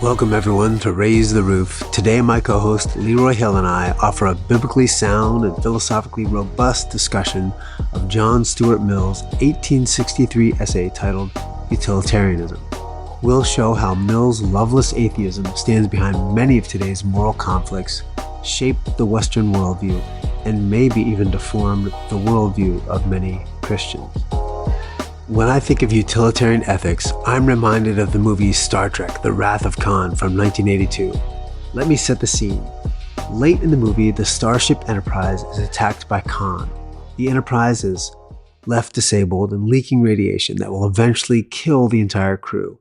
Welcome everyone to Raise the Roof. Today my co-host Leroy Hill and I offer a biblically sound and philosophically robust discussion of John Stuart Mill's 1863 essay titled Utilitarianism. We'll show how Mill's loveless atheism stands behind many of today's moral conflicts, shaped the Western worldview, and maybe even deformed the worldview of many Christians. When I think of utilitarian ethics, I'm reminded of the movie Star Trek: The Wrath of Khan from 1982. Let me set the scene. Late in the movie, the Starship Enterprise is attacked by Khan. The Enterprise is left disabled and leaking radiation that will eventually kill the entire crew.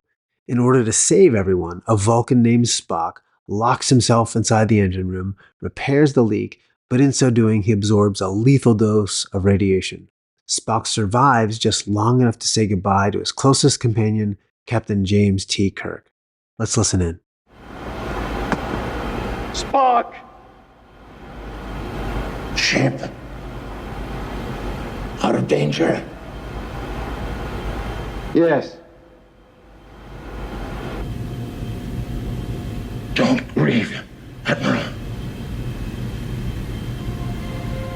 In order to save everyone, a Vulcan named Spock locks himself inside the engine room, repairs the leak, but in so doing, he absorbs a lethal dose of radiation. Spock survives just long enough to say goodbye to his closest companion, Captain James T. Kirk. Let's listen in. Spock! Ship. Out of danger. Yes. Don't grieve, Admiral.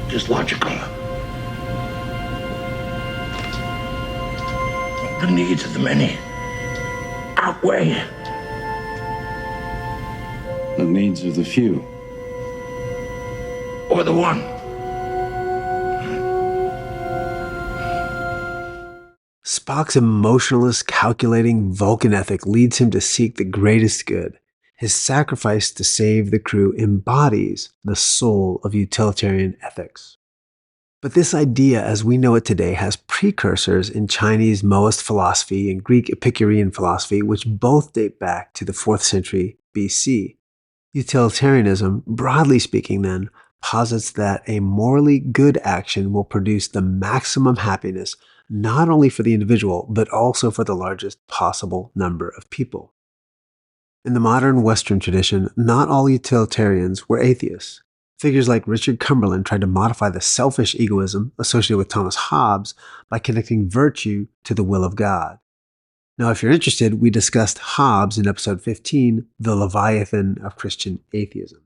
It is logical. The needs of the many outweigh The needs of the few. or the one. Spock's emotionless, calculating Vulcan ethic leads him to seek the greatest good. His sacrifice to save the crew embodies the soul of utilitarian ethics. But this idea, as we know it today, has precursors in Chinese Moist philosophy and Greek Epicurean philosophy, which both date back to the 4th century BC. Utilitarianism, broadly speaking then, posits that a morally good action will produce the maximum happiness not only for the individual, but also for the largest possible number of people. In the modern Western tradition, not all utilitarians were atheists. Figures like Richard Cumberland tried to modify the selfish egoism associated with Thomas Hobbes by connecting virtue to the will of God. Now, if you're interested, we discussed Hobbes in episode 15, The Leviathan of Christian Atheism.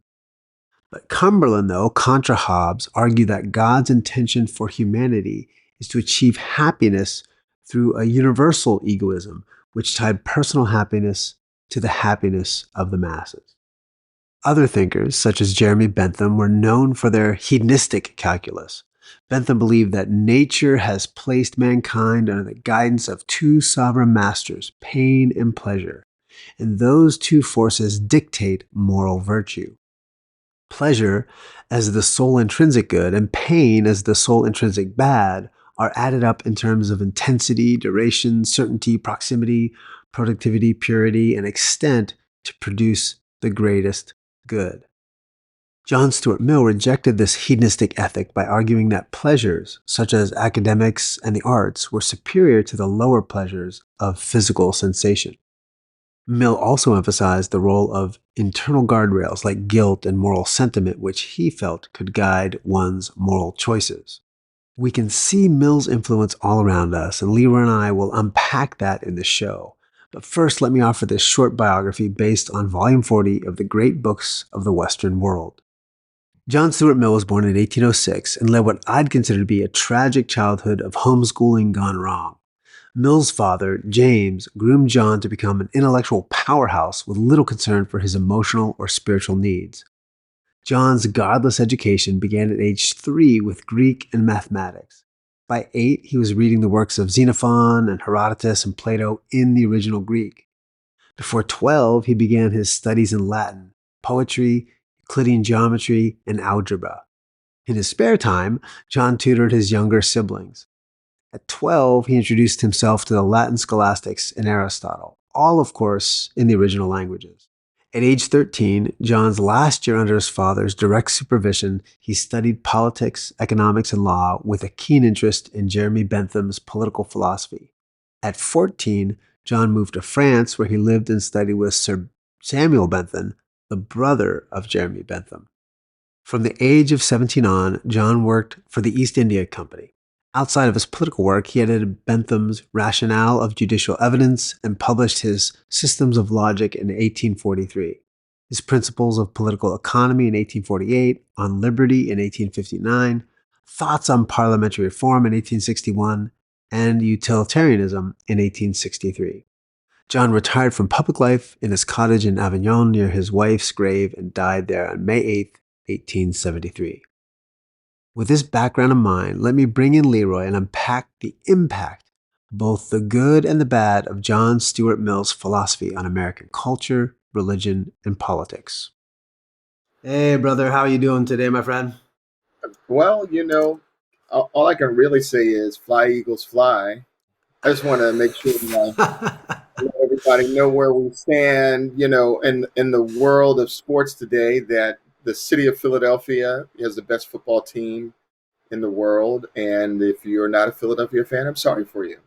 But Cumberland, though, contra Hobbes, argued that God's intention for humanity is to achieve happiness through a universal egoism, which tied personal happiness to the happiness of the masses. Other thinkers, such as Jeremy Bentham, were known for their hedonistic calculus. Bentham believed that nature has placed mankind under the guidance of two sovereign masters, pain and pleasure, and those two forces dictate moral virtue. Pleasure, as the sole intrinsic good, and pain, as the sole intrinsic bad, are added up in terms of intensity, duration, certainty, proximity, productivity, purity, and extent to produce the greatest good. John Stuart Mill rejected this hedonistic ethic by arguing that pleasures, such as academics and the arts, were superior to the lower pleasures of physical sensation. Mill also emphasized the role of internal guardrails like guilt and moral sentiment, which he felt could guide one's moral choices. We can see Mill's influence all around us, and Leroy and I will unpack that in the show. But first, let me offer this short biography based on Volume 40 of the Great Books of the Western World. John Stuart Mill was born in 1806 and led what I'd consider to be a tragic childhood of homeschooling gone wrong. Mill's father, James, groomed John to become an intellectual powerhouse with little concern for his emotional or spiritual needs. John's godless education began at age 3 with Greek and mathematics. By 8, he was reading the works of Xenophon and Herodotus and Plato in the original Greek. Before 12, he began his studies in Latin, poetry, Euclidean geometry, and algebra. In his spare time, John tutored his younger siblings. At 12, he introduced himself to the Latin scholastics and Aristotle, all, of course, in the original languages. At age 13, John's last year under his father's direct supervision, he studied politics, economics, and law with a keen interest in Jeremy Bentham's political philosophy. At 14, John moved to France, where he lived and studied with Sir Samuel Bentham, the brother of Jeremy Bentham. From the age of 17 on, John worked for the East India Company. Outside of his political work, he edited Bentham's Rationale of Judicial Evidence and published his Systems of Logic in 1843, his Principles of Political Economy in 1848, On Liberty in 1859, Thoughts on Parliamentary Reform in 1861, and Utilitarianism in 1863. John retired from public life in his cottage in Avignon near his wife's grave and died there on May 8, 1873. With this background in mind, let me bring in Leroy and unpack the impact, both the good and the bad, of John Stuart Mill's philosophy on American culture, religion, and politics. Hey, brother, how are you doing today, my friend? Well, all I can really say is fly, Eagles, fly. I just want to make sure let everybody know where we stand, in the world of sports today, that the city of Philadelphia has the best football team in the world. And if you're not a Philadelphia fan, I'm sorry for you.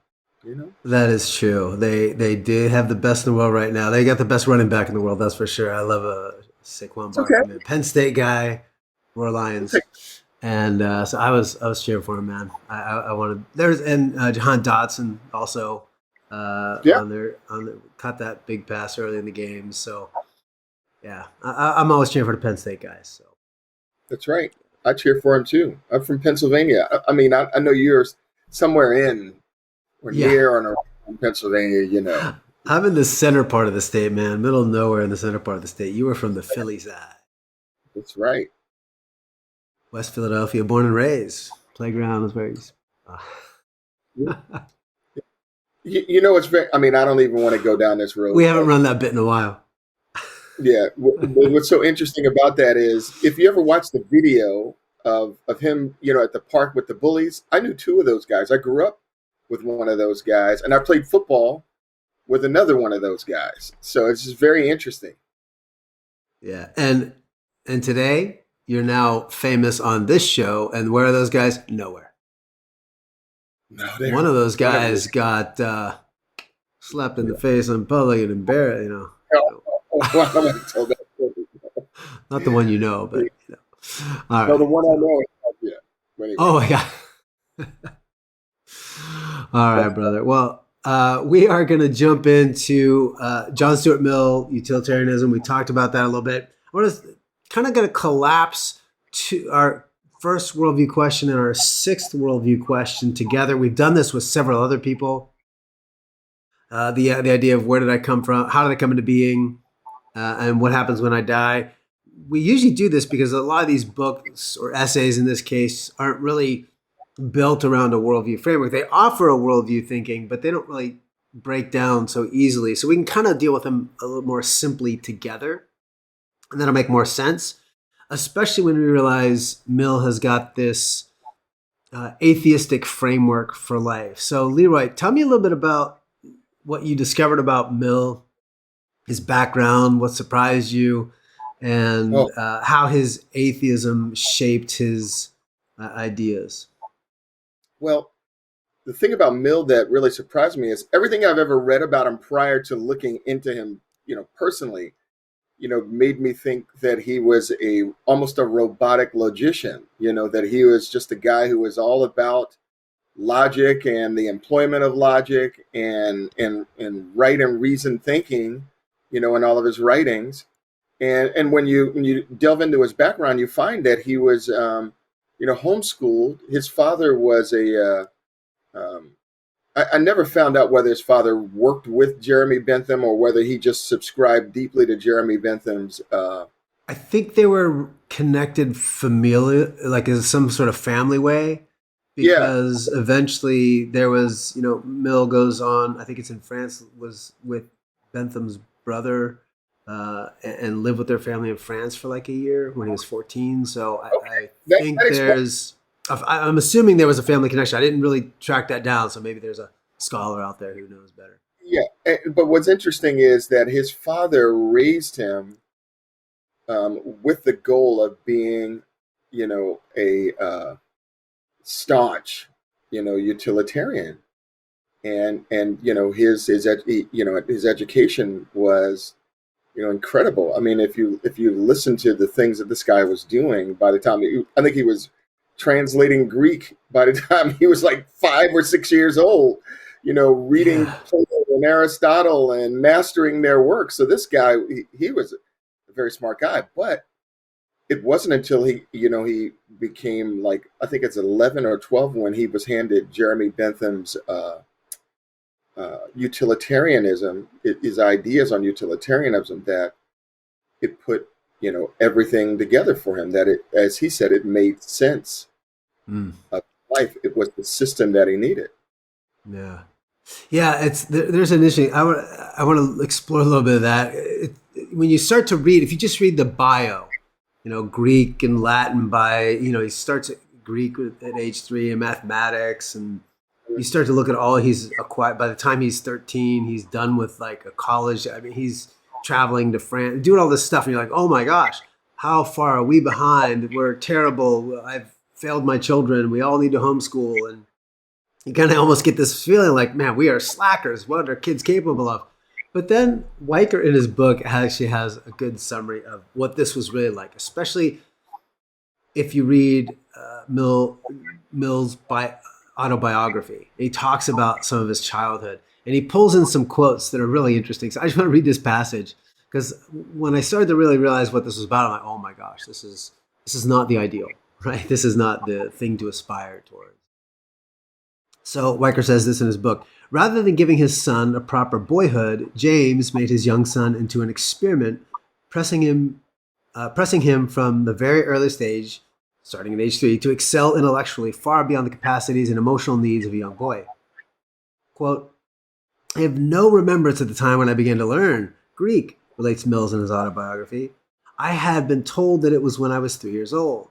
That is true. They do have the best in the world right now. They got the best running back in the world, that's for sure. I love Saquon It's okay. Barkley, man. Penn State guy, Roar Lions. And so I was cheering for him, man. I wanted Jahan Dotson also caught that big pass early in the game. So yeah, I'm always cheering for the Penn State guys. So That's right. I cheer for him too. I'm from Pennsylvania. I mean, I know you're somewhere in or near or around Pennsylvania. I'm in the center part of the state, man. Middle of nowhere in the center part of the state. You were from the Philly side. That's right. West Philadelphia, born and raised. Playground is where he's. It's very. I mean, I don't even want to go down this road. We haven't run that bit in a while. Yeah. What's so interesting about that is if you ever watch the video of him, at the park with the bullies, I knew two of those guys. I grew up with one of those guys, and I played football with another one of those guys. So it's just very interesting. Yeah, and today you're now famous on this show, and where are those guys? Nowhere. No, one of those guys got slapped in the face in public and embarrassed. Not the one you know, but all right. No, the one I know. Anyway. Oh my God. All right, brother. Well, we are going to jump into John Stuart Mill, utilitarianism. We talked about that a little bit. We're kind of going to collapse to our first worldview question and our sixth worldview question together. We've done this with several other people. The idea of where did I come from? How did I come into being? And what happens when I die? We usually do this because a lot of these books or essays in this case aren't really built around a worldview framework. They offer a worldview thinking, but they don't really break down so easily. So we can kind of deal with them a little more simply together. And that'll make more sense, especially when we realize Mill has got this atheistic framework for life. So Leroy, tell me a little bit about what you discovered about Mill, his background, what surprised you, and how his atheism shaped his ideas. Well, the thing about Mill that really surprised me is everything I've ever read about him prior to looking into him, personally, made me think that he was almost a robotic logician, that he was just a guy who was all about logic and the employment of logic and right and reason thinking, in all of his writings. And when you delve into his background, you find that he was, homeschooled. His father was I never found out whether his father worked with Jeremy Bentham or whether he just subscribed deeply to Jeremy Bentham's. I think they were connected familiar, like as some sort of family way, because eventually there was, Mill goes on, I think it's in France, was with Bentham's brother and lived with their family in France for like a year when he was 14. So I think I'm assuming there was a family connection. I didn't really track that down, so maybe there's a scholar out there who knows better. Yeah, but what's interesting is that his father raised him with the goal of being, a staunch, utilitarian, and his education was, incredible. I mean, if you listen to the things that this guy was doing, by the time I think he was translating Greek by the time he was like 5 or 6 years old, reading Yeah. Plato and Aristotle and mastering their work. So this guy, he was a very smart guy, but it wasn't until he became, like, I think it's 11 or 12 when he was handed Jeremy Bentham's utilitarianism, his ideas on utilitarianism, that it put, everything together for him, that it, as he said, it made sense Mm. of life. It was the system that he needed. Yeah. Yeah, there's an interesting. I want to explore a little bit of that. When you start to read, if you just read the bio, Greek and Latin he starts at Greek at age 3 and mathematics, and you start to look at all he's acquired. By the time he's 13, he's done with like a college. I mean, he's traveling to France, doing all this stuff, and you're like, oh my gosh, how far are we behind? We're terrible. I've failed my children. We all need to homeschool, and you kind of almost get this feeling like, man, we are slackers. What are kids capable of? But then Weicker in his book actually has a good summary of what this was really like, especially if you read Mill's autobiography. He talks about some of his childhood, and he pulls in some quotes that are really interesting. So I just want to read this passage, because when I started to really realize what this was about, I'm like, oh my gosh, this is not the ideal, right? This is not the thing to aspire towards. So Weicker says this in his book. Rather than giving his son a proper boyhood, James made his young son into an experiment, pressing him from the very early stage, starting at age 3, to excel intellectually far beyond the capacities and emotional needs of a young boy. Quote, I have no remembrance of the time when I began to learn Greek, relates Mills in his autobiography. I had been told that it was when I was 3 years old.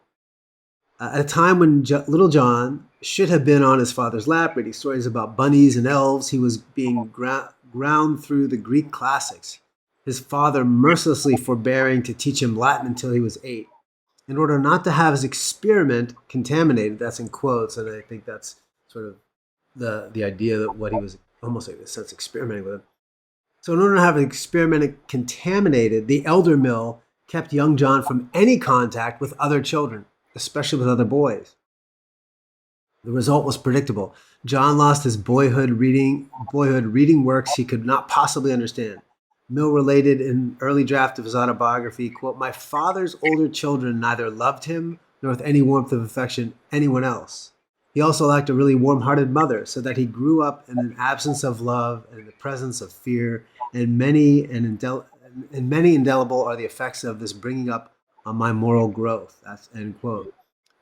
At a time when little John should have been on his father's lap reading stories about bunnies and elves, he was being ground through the Greek classics, his father mercilessly forbearing to teach him Latin until he was 8, in order not to have his experiment contaminated. That's in quotes, and I think that's sort of the idea that what he was almost like in a sense experimenting with. So in order to have an experiment contaminated, the elder Mill kept young John from any contact with other children, especially with other boys. The result was predictable. John lost his boyhood reading works he could not possibly understand. Mill related in an early draft of his autobiography, quote, my father's older children neither loved him nor with any warmth of affection anyone else. He also lacked a really warm-hearted mother, so that he grew up in an absence of love and in the presence of fear, and many indelible are the effects of this bringing up on my moral growth. That's end quote.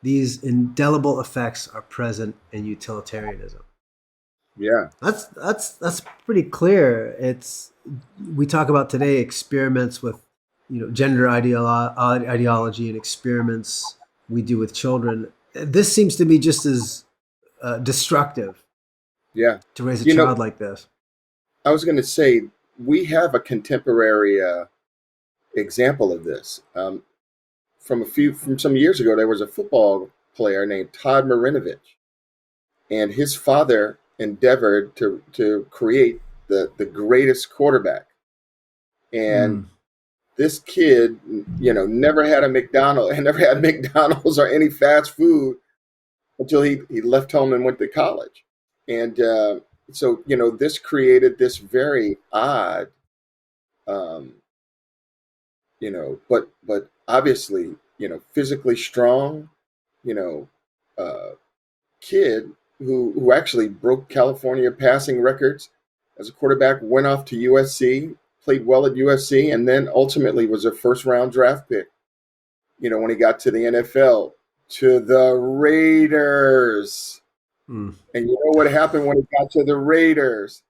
These indelible effects are present in utilitarianism. Yeah, That's pretty clear. We talk about today experiments with gender ideology and experiments we do with children. This seems to be just as destructive. Yeah, to raise a child like this. I was going to say, we have a contemporary example of this. From some years ago, there was a football player named Todd Marinovich, and his father endeavored to create the greatest quarterback. And this kid, never had a McDonald's and never had McDonald's or any fast food until he left home and went to college. And so, this created this very odd, but obviously, physically strong, kid who actually broke California passing records as a quarterback, went off to USC, played well at USC, and then ultimately was a first-round draft pick, when he got to the NFL, to the Raiders. And you know what happened when he got to the Raiders?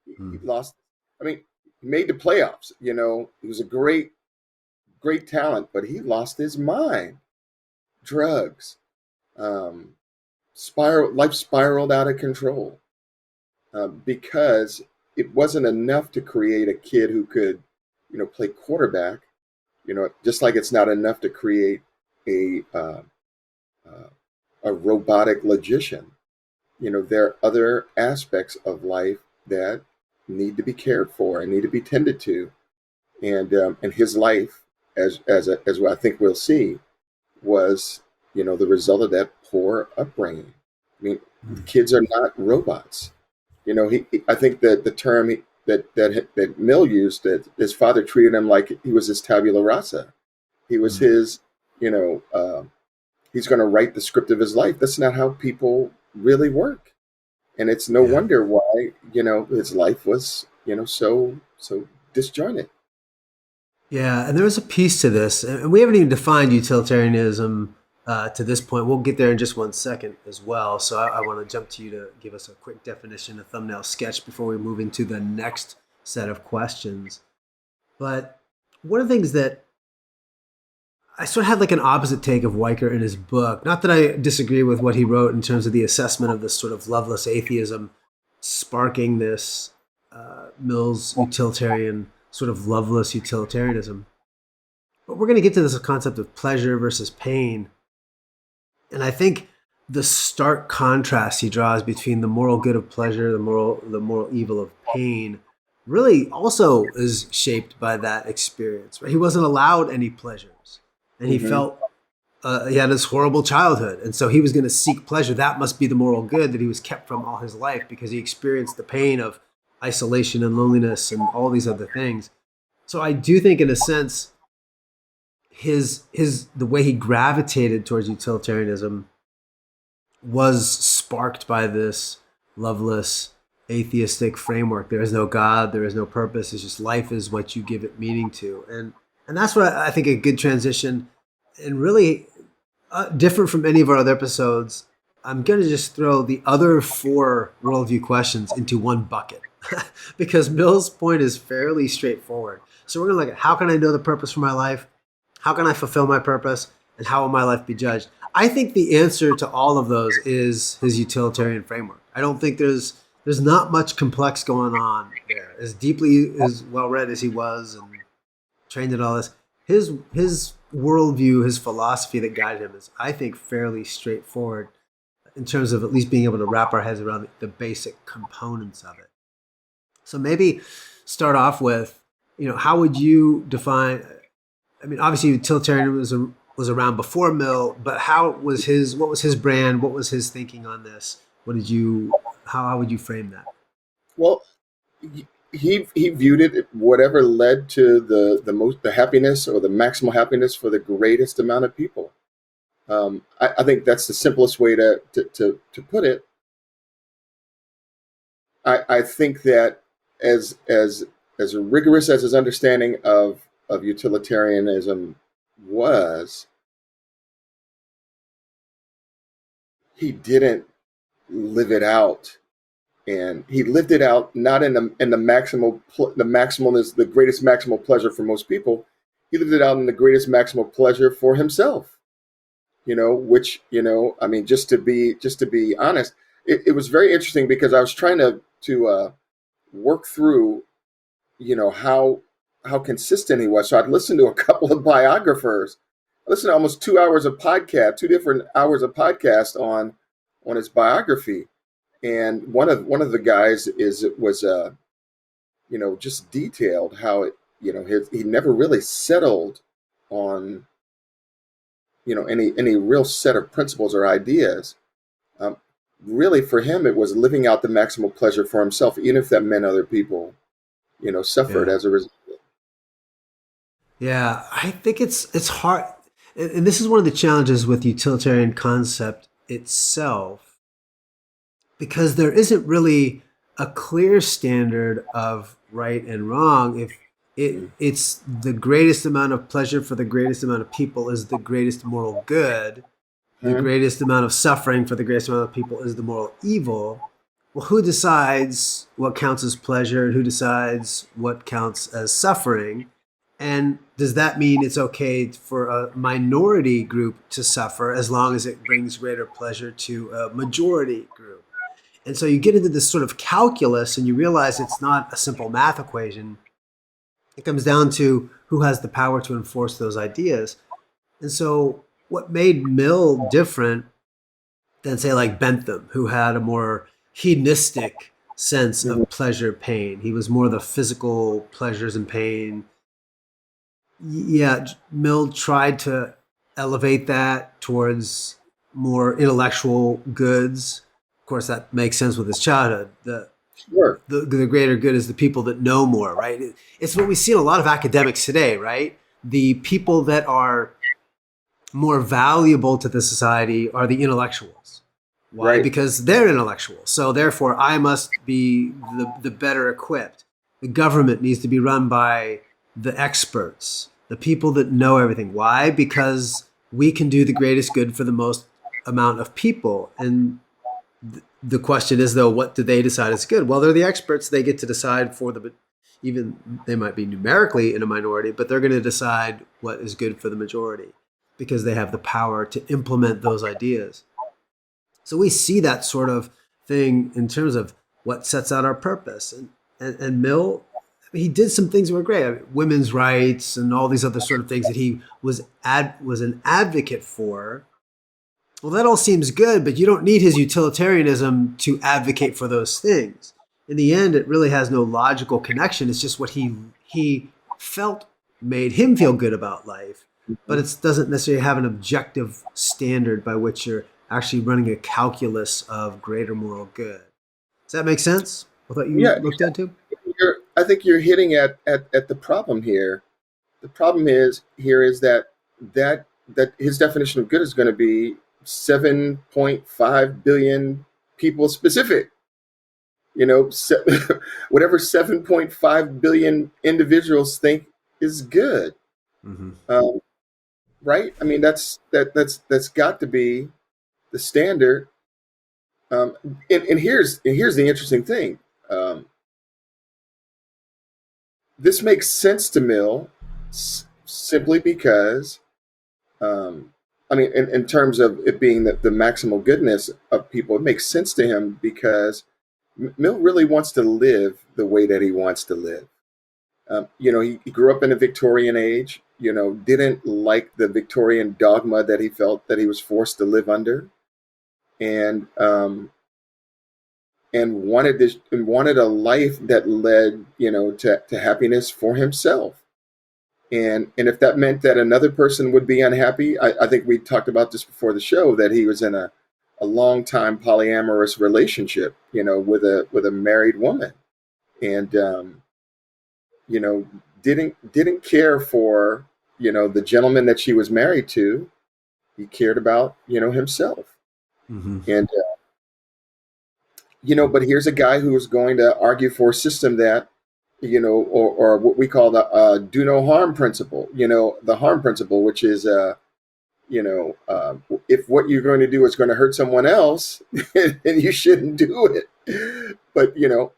He lost. I mean, he made the playoffs. He was a great talent, but he lost his mind. Drugs. Life spiraled out of control because it wasn't enough to create a kid who could, play quarterback. Just like it's not enough to create a robotic logician. There are other aspects of life that need to be cared for and need to be tended to, and his life, as what I think we'll see, was the result of that poor upbringing. I mean, kids are not robots. I think that the term that Mill used, that his father treated him like he was his tabula rasa. He was his, he's going to write the script of his life. That's not how people really work. And it's no wonder why, his life was, so disjointed. Yeah, and there was a piece to this, and we haven't even defined utilitarianism to this point. We'll get there in just one second as well. So I want to jump to you to give us a quick definition, a thumbnail sketch before we move into the next set of questions. But one of the things that I sort of had like an opposite take of Weicker in his book. Not that I disagree with what he wrote in terms of the assessment of this sort of loveless atheism sparking this Mill's utilitarian, sort of loveless utilitarianism. But we're going to get to this concept of pleasure versus pain. And I think the stark contrast he draws between the moral good of pleasure, the moral evil of pain, really also is shaped by that experience. Right? He wasn't allowed any pleasures. And he felt he had this horrible childhood. And so he was going to seek pleasure. That must be the moral good that he was kept from all his life, because he experienced the pain of isolation and loneliness and all these other things. So I do think, in a sense, the way he gravitated towards utilitarianism was sparked by this loveless atheistic framework. There is no God, there is no purpose. It's just life is what you give it meaning to. And that's what I think a good transition, and really different from any of our other episodes. I'm going to just throw the other 4 worldview questions into one bucket because Mill's point is fairly straightforward. So we're going to look at, how can I know the purpose for my life? How can I fulfill my purpose? And how will my life be judged? I think the answer to all of those is his utilitarian framework. I don't think there's not much complex going on there. As deeply, as well-read as he was and trained in all this, his worldview, his philosophy that guided him is, I think, fairly straightforward in terms of at least being able to wrap our heads around the basic components of it. So maybe start off with, how would you define, I mean, obviously utilitarianism was around before Mill, but what was his brand? What was his thinking on this? How would you frame that? Well, he viewed it, whatever led to the happiness or the maximal happiness for the greatest amount of people. I think that's the simplest way to put it. I think that as rigorous as his understanding of utilitarianism was, he didn't live it out. And he lived it out not in the maximal is the greatest maximal pleasure for most people. He lived it out in the greatest maximal pleasure for himself. Which I mean, just to be honest, it was very interesting, because I was trying to work through, how consistent he was. So I'd listened to a couple of biographers. I listened to almost 2 hours of podcast, 2 different hours of podcast on his biography. And one of the guys was just detailed how it, he never really settled on, any real set of principles or ideas. Really, for him, it was living out the maximal pleasure for himself, even if that meant other people, suffered as a result. Yeah, I think it's hard. And this is one of the challenges with utilitarian concept itself, because there isn't really a clear standard of right and wrong. If it's the greatest amount of pleasure for the greatest amount of people is the greatest moral good, the greatest amount of suffering for the greatest amount of people is the moral evil. Well, who decides what counts as pleasure and who decides what counts as suffering? And does that mean it's okay for a minority group to suffer as long as it brings greater pleasure to a majority group? And so you get into this sort of calculus and you realize it's not a simple math equation. It comes down to who has the power to enforce those ideas. And so what made Mill different than, say, like Bentham, who had a more hedonistic sense of pleasure, pain. He was more the physical pleasures and pain. Yeah, Mill tried to elevate that towards more intellectual goods. Of course, that makes sense with his childhood. Sure. The greater good is the people that know more, right? It's what we see in a lot of academics today, right? The people that are more valuable to the society are the intellectuals. Why? Right. Because they're intellectuals. So therefore, I must be the better equipped. The government needs to be run by the experts, the people that know everything. Why? Because we can do the greatest good for the most amount of people. And the question is, though, what do they decide is good? Well, they're the experts. They get to decide for the, even they might be numerically in a minority, but they're going to decide what is good for the majority because they have the power to implement those ideas. So we see that sort of thing in terms of what sets out our purpose. And Mill, he did some things that were great. I mean, women's rights and all these other sort of things that he was an advocate for. Well, that all seems good, but you don't need his utilitarianism to advocate for those things. In the end, it really has no logical connection. It's just what he felt made him feel good about life, but it doesn't necessarily have an objective standard by which you're actually running a calculus of greater moral good. Does that make sense? With what you looked into? I think you're hitting at the problem here. The problem is that his definition of good is going to be 7.5 billion people specific. Whatever 7.5 billion individuals think is good. Mm-hmm. Right? I mean, that's got to be the standard. And here's the interesting thing. This makes sense to Mill simply because, in terms of it being the maximal goodness of people, it makes sense to him because Mill really wants to live the way that he wants to live. He grew up in the Victorian age, didn't like the Victorian dogma that he felt that he was forced to live under. And wanted a life that led, to happiness for himself. And if that meant that another person would be unhappy, I think we talked about this before the show, that he was in a long time polyamorous relationship, with a married woman, and didn't care for the gentleman that she was married to. He cared about himself. Mm-hmm. And but here's a guy who is going to argue for a system that or what we call the do no harm principle, the harm principle, which is if what you're going to do is going to hurt someone else, then you shouldn't do it. But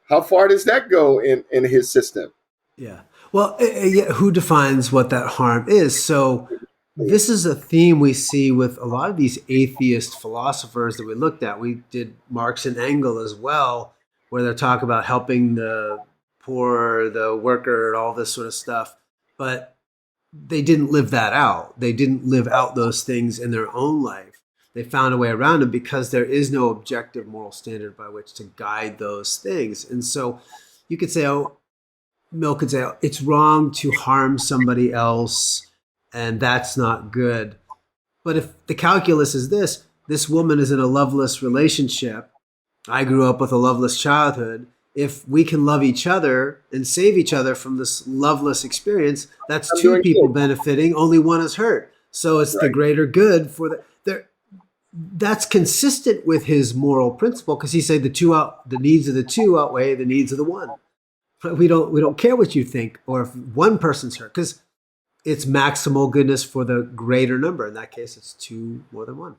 how far does that go in his system? Yeah. Well, who defines what that harm is? So this is a theme we see with a lot of these atheist philosophers that we looked at. We did Marx and Engels as well, where they talk about helping the poor, the worker, and all this sort of stuff. But they didn't live that out. They didn't live out those things in their own life. They found a way around them because there is no objective moral standard by which to guide those things. And so you could say, Mill could say, it's wrong to harm somebody else, and that's not good. But if the calculus is this woman is in a loveless relationship. I grew up with a loveless childhood. If we can love each other and save each other from this loveless experience, that's two people benefiting. Only one is hurt. So it's the greater good for that's consistent with his moral principle, because he said the needs of the two outweigh the needs of the one. But we don't care what you think or if one person's hurt, because it's maximal goodness for the greater number. In that case, it's two more than one.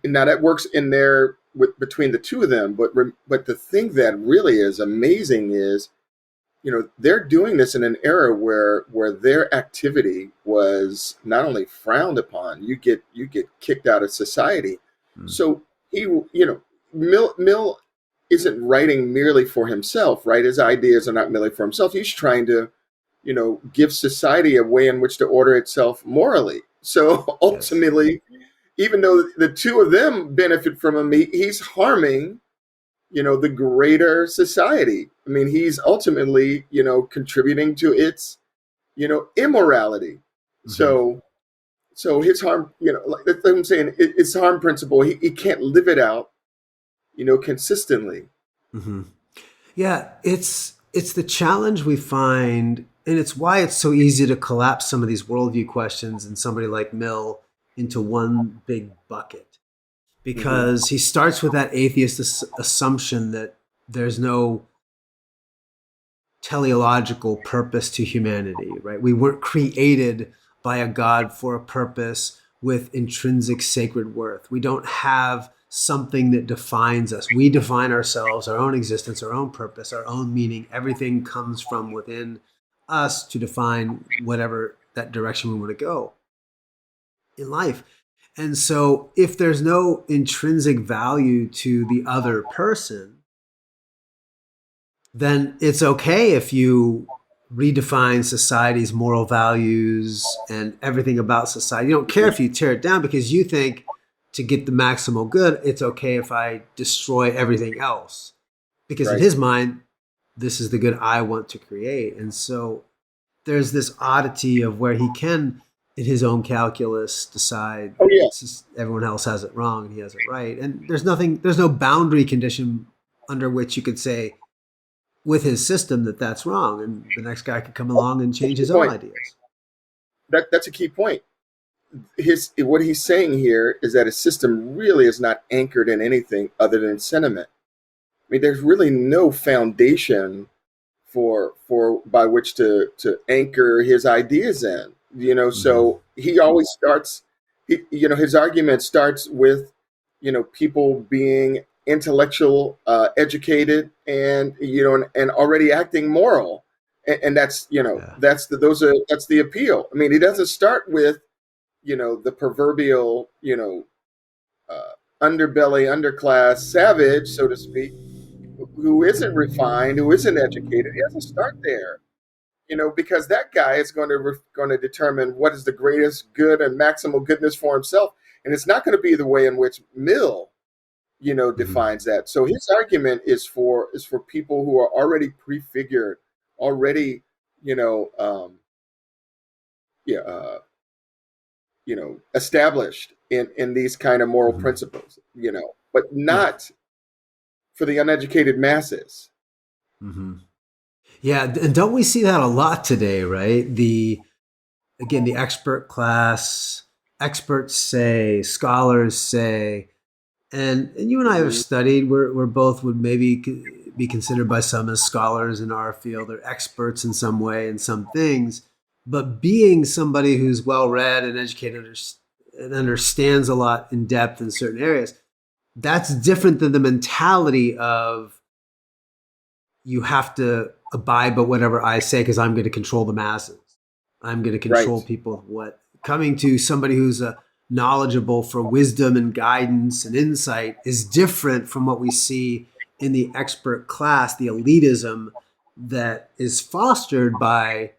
Now that works in there between the two of them, but the thing that really is amazing is, they're doing this in an era where their activity was not only frowned upon, you get kicked out of society. Mm. So Mill isn't writing merely for himself, right? His ideas are not merely for himself. He's trying to, give society a way in which to order itself morally. So ultimately, even though the two of them benefit from him, he's harming, the greater society. I mean, he's ultimately, contributing to its, immorality. Mm-hmm. So his harm, like that's what I'm saying, it's harm principle. He can't live it out, consistently. Hmm. Yeah, it's the challenge we find, and it's why it's so easy to collapse some of these worldview questions and somebody like Mill into one big bucket. Hmm. Because he starts with that atheist assumption that there's no teleological purpose to humanity, right? We weren't created by a God for a purpose with intrinsic sacred worth. We don't have something that defines us. We define ourselves, our own existence, our own purpose, our own meaning. Everything comes from within us to define whatever that direction we want to go in life. And so if there's no intrinsic value to the other person, then it's okay if you redefine society's moral values and everything about society. You don't care if you tear it down because you think to get the maximal good, it's okay if I destroy everything else. Because in Right. his mind, this is the good I want to create. And so there's this oddity of where he can, in his own calculus, decide Oh yeah. everyone else has it wrong and he has it right. And there's no boundary condition under which you could say, with his system, that's wrong, and the next guy could come along and That's change a his good own point. ideas. That's a key point. What he's saying here is that his system really is not anchored in anything other than sentiment. I mean, there's really no foundation for by which to anchor his ideas in. Mm-hmm. So he always starts. His argument starts with people being intellectual, educated, and already acting moral, and that's Yeah. that's the appeal. I mean, he doesn't start with the proverbial underbelly, underclass savage, so to speak, who isn't refined, who isn't educated. He doesn't start there, because that guy is going to determine what is the greatest good and maximal goodness for himself, and it's not going to be the way in which Mill, Mm-hmm. defines that. So his argument is for people who are already prefigured, already, you know, yeah, established in these kind of moral Mm-hmm. principles, but Yeah. not for the uneducated masses. Mm-hmm. Yeah, and don't we see that a lot today, right? The expert class, experts say, scholars say, and you and I have Hmm. studied. We're both would maybe be considered by some as scholars in our field or experts in some way in some things. But being somebody who's well read and educated and understands a lot in depth in certain areas, that's different than the mentality of you have to abide by whatever I say because I'm going to control the masses. I'm going to Right. control people. What coming to somebody who's knowledgeable for wisdom and guidance and insight is different from what we see in the expert class, the elitism that is fostered by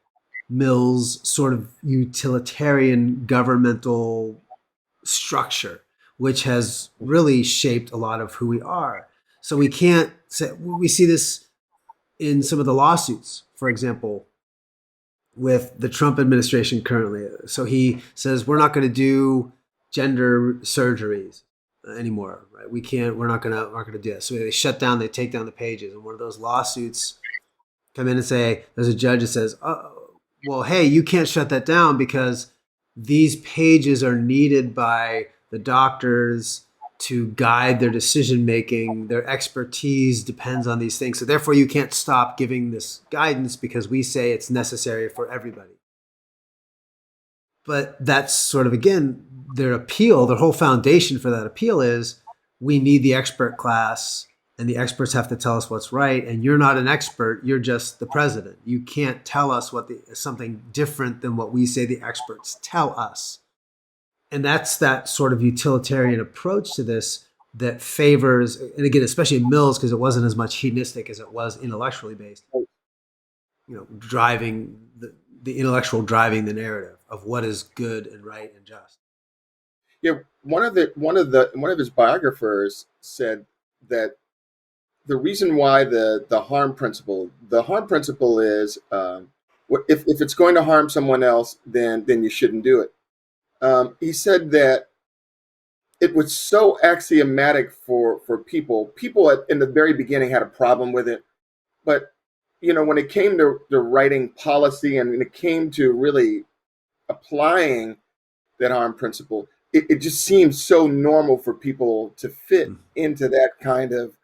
Mill's sort of utilitarian governmental structure, which has really shaped a lot of who we are. So we can't say, we see this in some of the lawsuits, for example, with the Trump administration currently. So he says we're not going to do gender surgeries anymore, right? We're not going to do that. So they shut down, they take down the pages, and one of those lawsuits come in and say there's a judge that says, oh, well, hey, you can't shut that down because these pages are needed by the doctors to guide their decision making. Their expertise depends on these things. So therefore, you can't stop giving this guidance because we say it's necessary for everybody. But that's sort of, again, their appeal, their whole foundation for that appeal is we need the expert class and the experts have to tell us what's right. And you're not an expert, you're just the president. You can't tell us something different than what we say the experts tell us. And that's that sort of utilitarian approach to this that favors, and again, especially Mills, because it wasn't as much hedonistic as it was intellectually based, driving the intellectual driving the narrative of what is good and right and just. Yeah, one of his biographers said that the reason why the harm principle is, if it's going to harm someone else, then you shouldn't do it. He said that it was so axiomatic for people. People in the very beginning had a problem with it, but when it came to writing policy and when it came to really applying that harm principle, it just seems so normal for people to fit into that kind of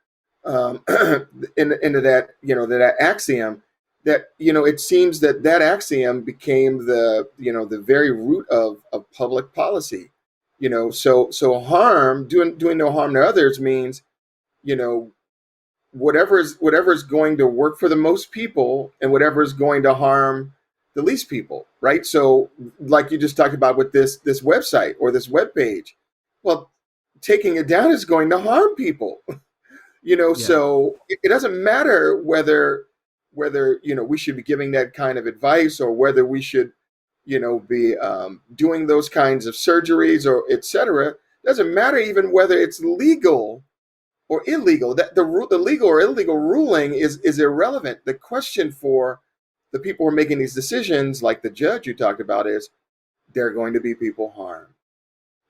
into that that axiom, that it seems that that axiom became the very root of public policy. So harm, doing no harm to others, means you know whatever is going to work for the most people and whatever is going to harm the least people, right? So, like you just talked about with this website or this web page, well, taking it down is going to harm people. Yeah. So it doesn't matter whether we should be giving that kind of advice, or whether we should be doing those kinds of surgeries, or etc. Doesn't matter even whether it's legal or illegal. That the legal or illegal ruling is irrelevant. The question for the people who are making these decisions, like the judge you talked about, is there are going to be people harmed.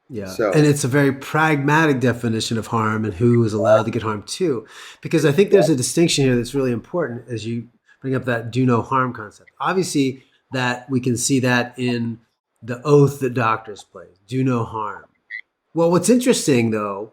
Yeah. And So it's a very pragmatic definition of harm and who is allowed to get harmed too. Because I think there's a distinction here that's really important as you bring up that do no harm concept. Obviously, that we can see that in the oath that doctors play, do no harm. Well, what's interesting though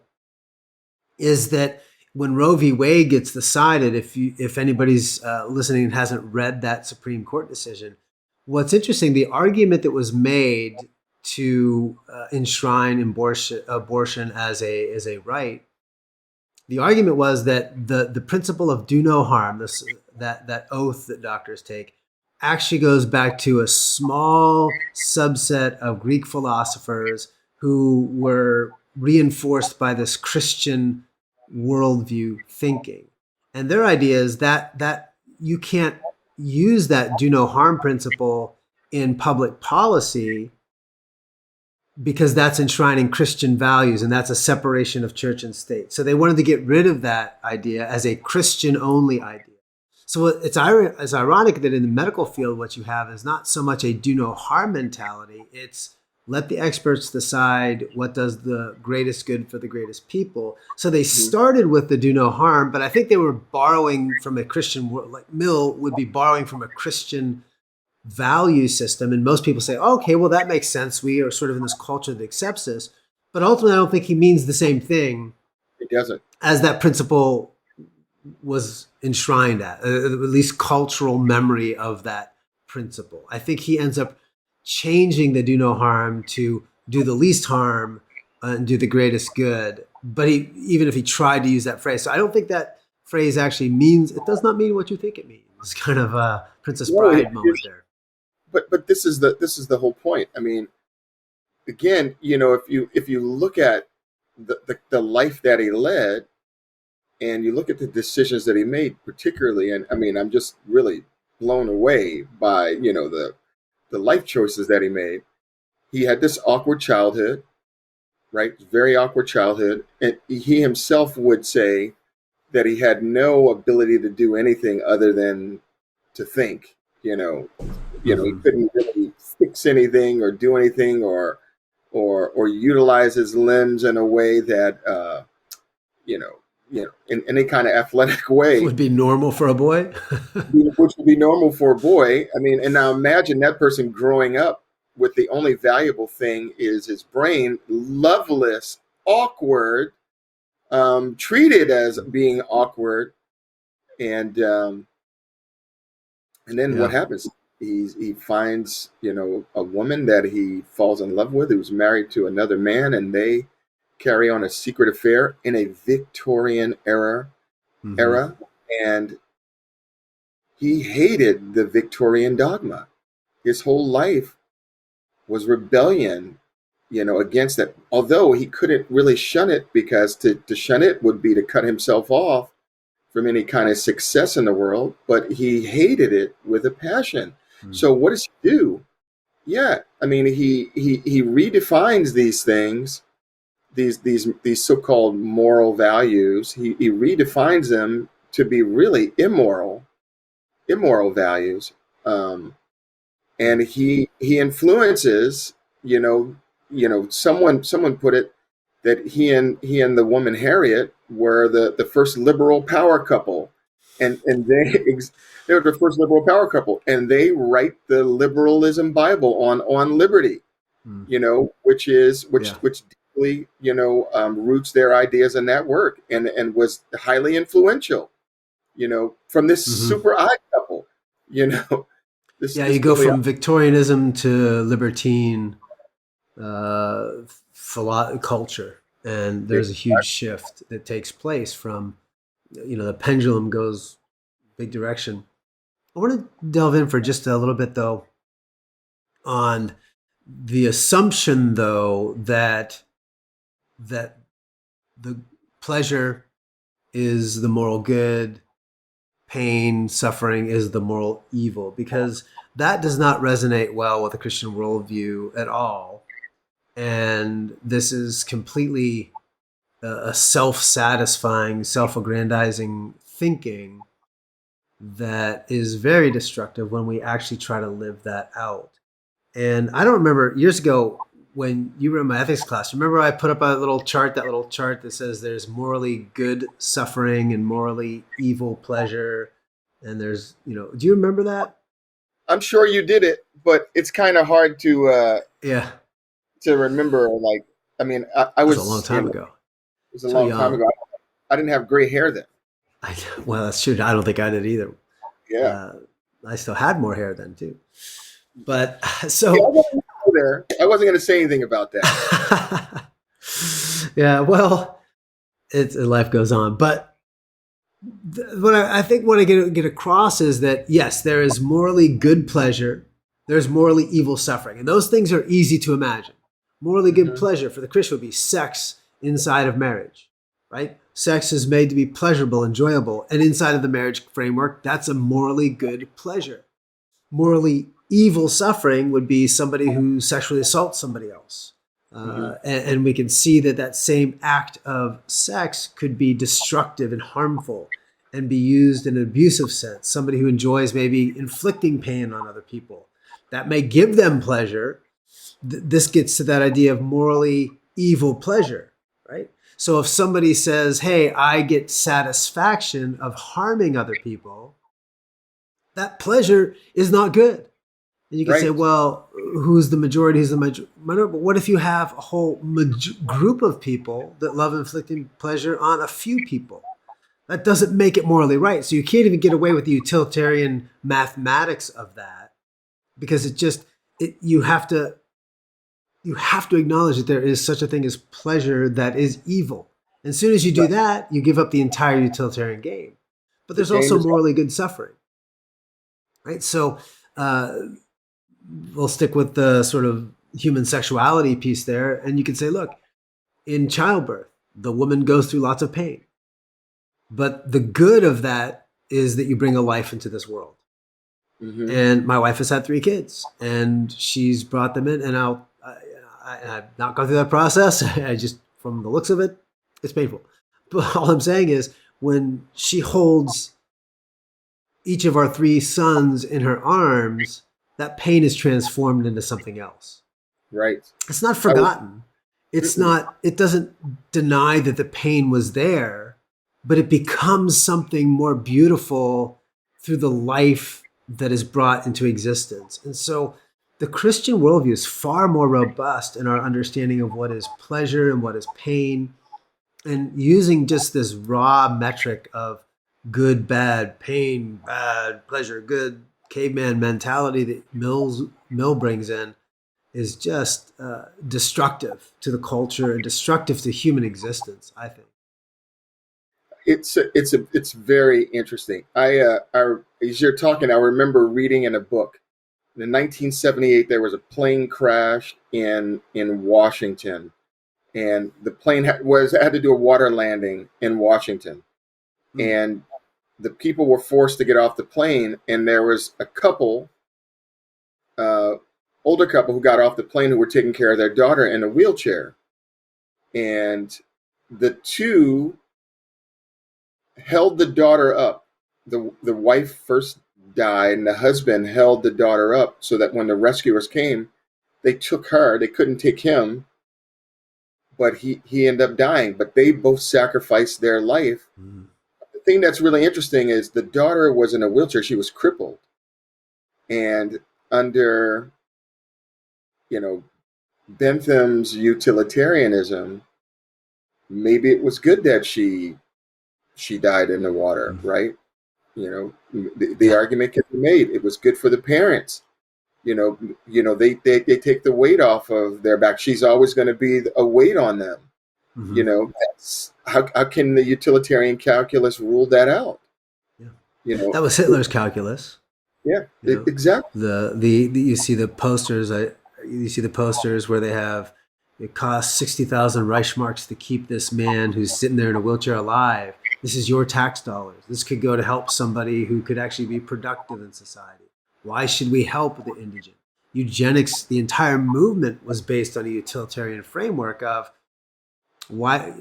is that when Roe v. Wade gets decided, if anybody's listening and hasn't read that Supreme Court decision, what's interesting, the argument that was made to enshrine abortion as a right, the argument was that the principle of do no harm, that oath that doctors take, actually goes back to a small subset of Greek philosophers who were reinforced by this Christian worldview thinking. And their idea is that you can't use that do no harm principle in public policy because that's enshrining Christian values, and that's a separation of church and state. So they wanted to get rid of that idea as a Christian only idea. So it's ironic that in the medical field, what you have is not so much a do no harm mentality. It's let the experts decide what does the greatest good for the greatest people. So they started with the do no harm, but I think they were borrowing from a Christian, like Mill would be borrowing from a Christian value system. And most people say, okay, well, that makes sense. We are sort of in this culture that accepts this. But ultimately, I don't think he means the same thing it doesn't. as that principle was enshrined at least cultural memory of that principle. I think he ends up changing the do no harm to do the least harm and do the greatest good. But even if he tried to use that phrase, so I don't think that phrase actually means, it does not mean what you think it means. It's kind of a Princess Bride moment there. But this is the whole point. I mean, again, if you look at the life that he led, and you look at the decisions that he made, particularly, and I mean, I'm just really blown away by the life choices that he made. He had this awkward childhood, right? Very awkward childhood, and he himself would say that he had no ability to do anything other than to think. He couldn't really fix anything or do anything or utilize his limbs in a way that in any kind of athletic way would be normal for a boy. which would be normal for a boy. I mean, and now imagine that person growing up with the only valuable thing is his brain, loveless, awkward, treated as being awkward, and then what happens? He finds a woman that he falls in love with, who's married to another man, and they carry on a secret affair in a Victorian era, and he hated the Victorian dogma. His whole life was rebellion, against it. Although he couldn't really shun it, because to shun it would be to cut himself off from any kind of success in the world. But he hated it with a passion. So what does he do? Yeah, I mean, he redefines these things, these so-called moral values. He redefines them to be really immoral values, and he influences someone put it that he and the woman Harriet were the first liberal power couple, and they were the first liberal power couple, and they write the liberalism Bible on liberty, Mm. which Yeah. deeply roots their ideas in that work, and was highly influential, from this Mhm. super odd couple, Yeah, this you go really from Victorianism to libertine culture, and there's a huge shift that takes place from, the pendulum goes big direction. I want to delve in for just a little bit, though, on the assumption, though, that the pleasure is the moral good, pain, suffering is the moral evil, because that does not resonate well with the Christian worldview at all. And this is completely a self-satisfying, self-aggrandizing thinking that is very destructive when we actually try to live that out. And I don't remember years ago when you were in my ethics class, remember I put up a that little chart that says there's morally good suffering and morally evil pleasure. And there's, do you remember that? I'm sure you did it, but it's kind of hard Yeah. to remember. Like, I mean, I That was a long was, time ago. it was a So long time young. ago. I didn't have gray hair then. Well, that's true. I don't think I did either. Yeah. I still had more hair then too. But Yeah, I so wasn't gonna go there. I wasn't going to say anything about that. yeah, well, life goes on. But what I think what I get across is that yes, there is morally good pleasure, there's morally evil suffering, and those things are easy to imagine. Morally good Mhm. pleasure for the Christian would be sex inside of marriage, right? Sex is made to be pleasurable, enjoyable, and inside of the marriage framework, that's a morally good pleasure. Morally evil suffering would be somebody who sexually assaults somebody else. Mhm. And we can see that same act of sex could be destructive and harmful and be used in an abusive sense. Somebody who enjoys maybe inflicting pain on other people. That may give them pleasure. This gets to that idea of morally evil pleasure, right? So if somebody says, hey, I get satisfaction of harming other people, that pleasure is not good. And you can say, Right. well, who's the majority? Who's the minority? But what if you have a whole group of people that love inflicting pleasure on a few people? That doesn't make it morally right. So you can't even get away with the utilitarian mathematics of that, because you have to acknowledge that there is such a thing as pleasure that is evil. And as soon as you do Right. that, you give up the entire utilitarian game. But The there's game also is morally good suffering, right? So uh, we'll stick with the sort of human sexuality piece there. And you can say, look, in childbirth, the woman goes through lots of pain. But the good of that is that you bring a life into this world. Mhm. And my wife has had 3 kids, and she's brought them in. And I've not gone through that process. I just, from the looks of it, it's painful. But all I'm saying is, when she holds each of our 3 sons in her arms, that pain is transformed into something else. Right. It's not I was. forgotten. It's Mm-mm. not, it doesn't deny that the pain was there, but it becomes something more beautiful through the life that is brought into existence. And so the Christian worldview is far more robust in our understanding of what is pleasure and what is pain. And using just this raw metric of good, bad, pain, bad, pleasure, good, caveman mentality that Mill brings in is just destructive to the culture and destructive to human existence, I think. It's very interesting. As you're talking, I remember reading in a book. In 1978, there was a plane crash in Washington, and the plane had to do a water landing in Washington, Mm. and the people were forced to get off the plane, and there was a couple, uh, older couple, who got off the plane who were taking care of their daughter in a wheelchair, and the two held the daughter up. The wife first died, and the husband held the daughter up so that when the rescuers came, they took her. They couldn't take him, but he ended up dying. But they both sacrificed their life. Mm. The thing that's really interesting is the daughter was in a wheelchair. She was crippled, and under, Bentham's utilitarianism, maybe it was good that she died in the water, right? The argument can be made. It was good for the parents. They take the weight off of their back. She's always going to be a weight on them. That's how can the utilitarian calculus rule that out? Yeah. That was Hitler's calculus. Yeah, exactly. You see the posters. You see the posters where they have, it costs 60,000 Reichsmarks to keep this man who's sitting there in a wheelchair alive. This is your tax dollars. This could go to help somebody who could actually be productive in society. Why should we help the indigent? Eugenics, the entire movement was based on a utilitarian framework of why.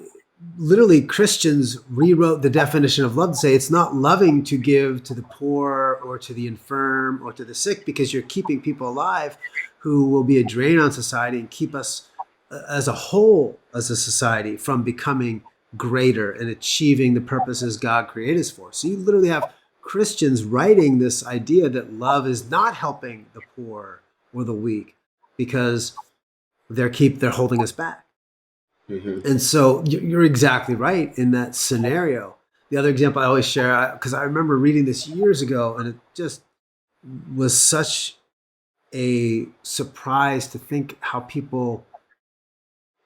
Literally, Christians rewrote the definition of love to say it's not loving to give to the poor or to the infirm or to the sick, because you're keeping people alive who will be a drain on society and keep us as a whole, as a society, from becoming greater and achieving the purposes God created us for. So you literally have Christians writing this idea that love is not helping the poor or the weak because they're holding us back. Mm-hmm. And so you're exactly right in that scenario. The other example I always share, because I remember reading this years ago, and it just was such a surprise to think how people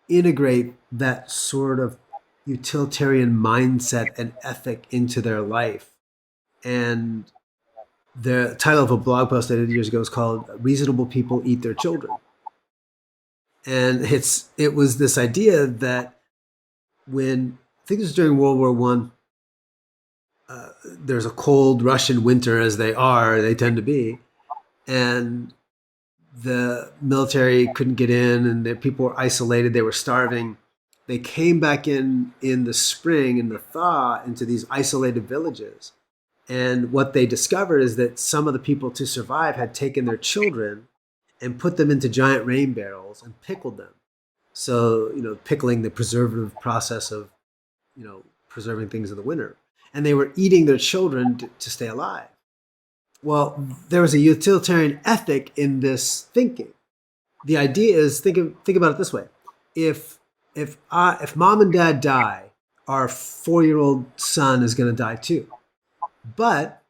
integrate that sort of utilitarian mindset and ethic into their life. And the title of a blog post I did years ago is called "Reasonable People Eat Their Children." And it was this idea that when, I think it was during World War I, there's a cold Russian winter, as they tend to be, and the military couldn't get in, and the people were isolated, they were starving. They came back in the spring, in the thaw, into these isolated villages. And what they discovered is that some of the people, to survive, had taken their children and put them into giant rain barrels and pickled them. So, pickling, the preservative process of, preserving things in the winter. And they were eating their children to stay alive. Well, there was a utilitarian ethic in this thinking. The idea is, think about it this way. If mom and dad die, our 4-year-old son is going to die too. But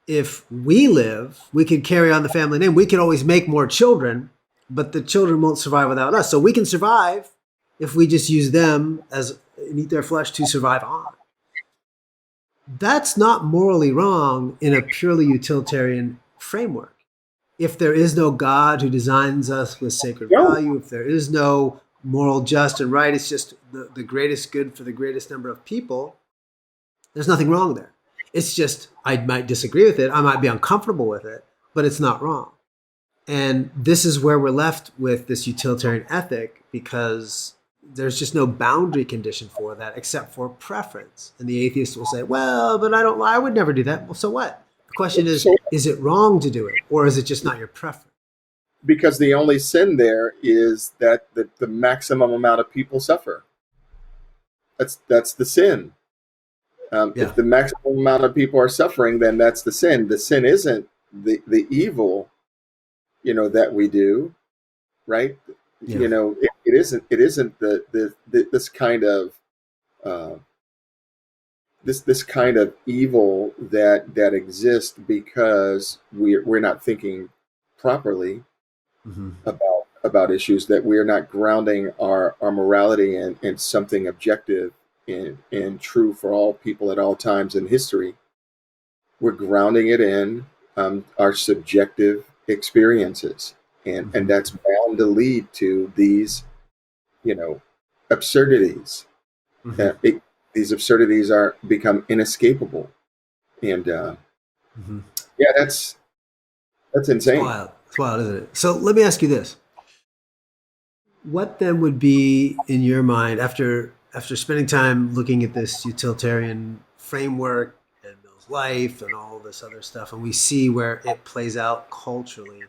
if we live, we can carry on the family name. We can always make more children, but the children won't survive without us. So we can survive if we just use them and eat their flesh to survive on. That's not morally wrong in a purely utilitarian framework. If there is no God who designs us with sacred value, if there is no moral, just, and right, it's just the greatest good for the greatest number of people, there's nothing wrong there. It's just, I might disagree with it, I might be uncomfortable with it, but it's not wrong. And this is where we're left with this utilitarian ethic, because there's just no boundary condition for that except for preference. And the atheist will say, well, but I would never do that. Well, so what? The question is it wrong to do it, or is it just not your preference? Because the only sin there is that the maximum amount of people suffer. That's the sin. If the maximum amount of people are suffering, then that's the sin. The sin isn't the evil, that we do, right? Yeah. It isn't this kind of this kind of evil that exists because we're not thinking properly about issues, that we're not grounding our morality in something objective and true for all people at all times in history. We're grounding it in our subjective experiences, and that's bound to lead to these absurdities. These absurdities become inescapable, and that's insane. It's wild, isn't it? So let me ask you this: what then would be, in your mind, after spending time looking at this utilitarian framework and Mill's life and all this other stuff, and we see where it plays out culturally,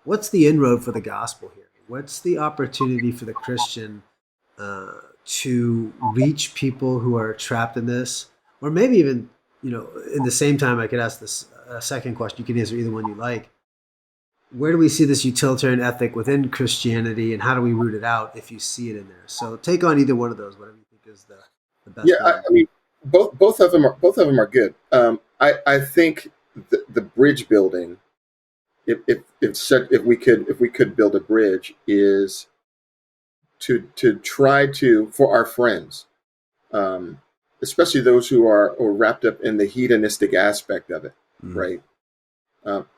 what's the inroad for the gospel here? What's the opportunity for the Christian to reach people who are trapped in this? Or maybe even, in the same time, I could ask this second question. You can answer either one you like. Where do we see this utilitarian ethic within Christianity, and how do we root it out if you see it in there? So take on either one of those, whatever you think is the best Yeah, one. I mean, both of them are good. I think the bridge building, if we could build a bridge, is to try to, for our friends, um, especially those who are wrapped up in the hedonistic aspect of it, Mm. right?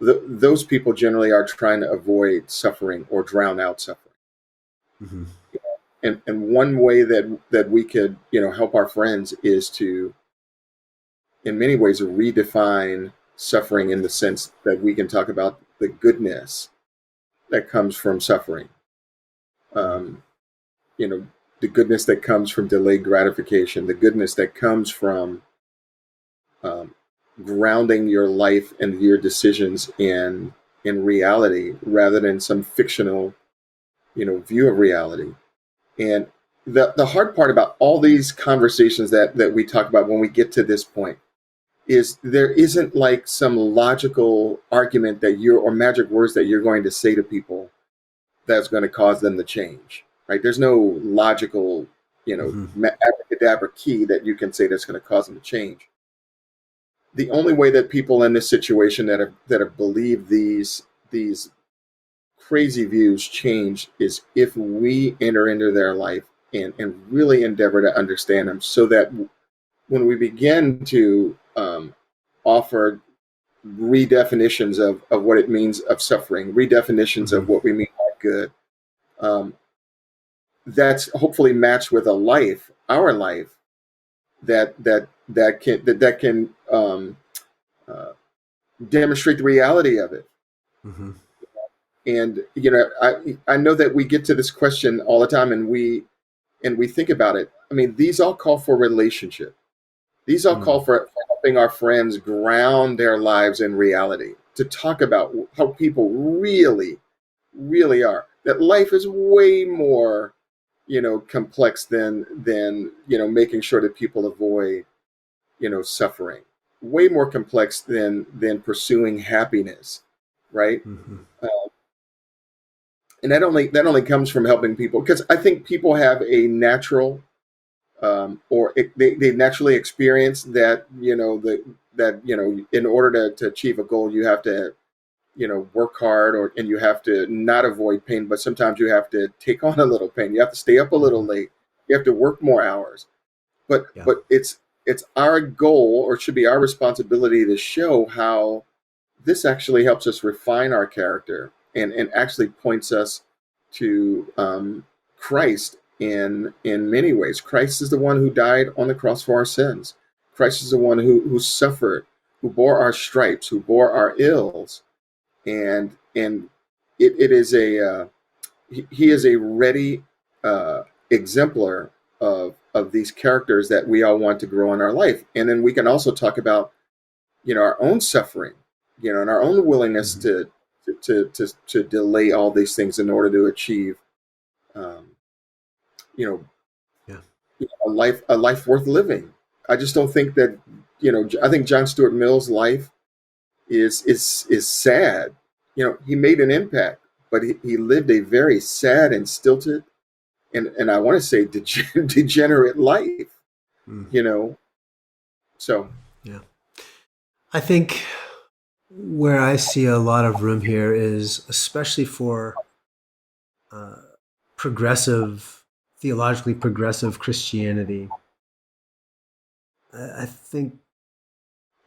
Those people generally are trying to avoid suffering or drown out suffering. Mm-hmm. And one way that we could help our friends is to, in many ways, redefine suffering in the sense that we can talk about the goodness that comes from suffering. Um, you know, the goodness that comes from delayed gratification, the goodness that comes from um, grounding your life and your decisions in reality rather than some fictional view of reality. And the hard part about all these conversations that we talk about when we get to this point is there isn't like some logical argument that you're or magic words that you're going to say to people that's going to cause them to change, right? There's no logical Mm-hmm. abracadabra key that you can say that's going to cause them to change. The only way that people in this situation that have believed these crazy views change is if we enter into their life and really endeavor to understand them, so that when we begin to offer redefinitions of what it means of suffering, redefinitions of Mm-hmm. what we mean by good, um, that's hopefully matched with a life, our life, that can uh, demonstrate the reality of it. Mm-hmm. And I know that we get to this question all the time, and we think about it. I mean, these all call for relationship. These all call for helping our friends ground their lives in reality, to talk about how people really, really are. That life is way more, complex than making sure that people avoid, suffering. Way more complex than pursuing happiness, right? Mm-hmm. Uh, and that only comes from helping people, because I think people have a natural they naturally experience that in order to achieve a goal you have to work hard, and you have to not avoid pain, but sometimes you have to take on a little pain, you have to stay up a little Mm-hmm. late, you have to work more hours, but Yeah. but it's our goal, or it should be our responsibility, to show how this actually helps us refine our character, and actually points us to Christ in many ways. Christ is the one who died on the cross for our sins. Christ is the one who suffered, who bore our stripes, who bore our ills, and it is he is a ready exemplar of these characters that we all want to grow in our life. And then we can also talk about our own suffering, and our own willingness Mm-hmm. to delay all these things in order to achieve, um, you know, Yeah. a life worth living. I just don't think that, I think John Stuart Mill's life is sad. He made an impact, but he lived a very sad and stilted, and I want to say degenerate life. Mm. You know, so Yeah. I think where I see a lot of room here is especially for uh, progressive, theologically progressive Christianity. I think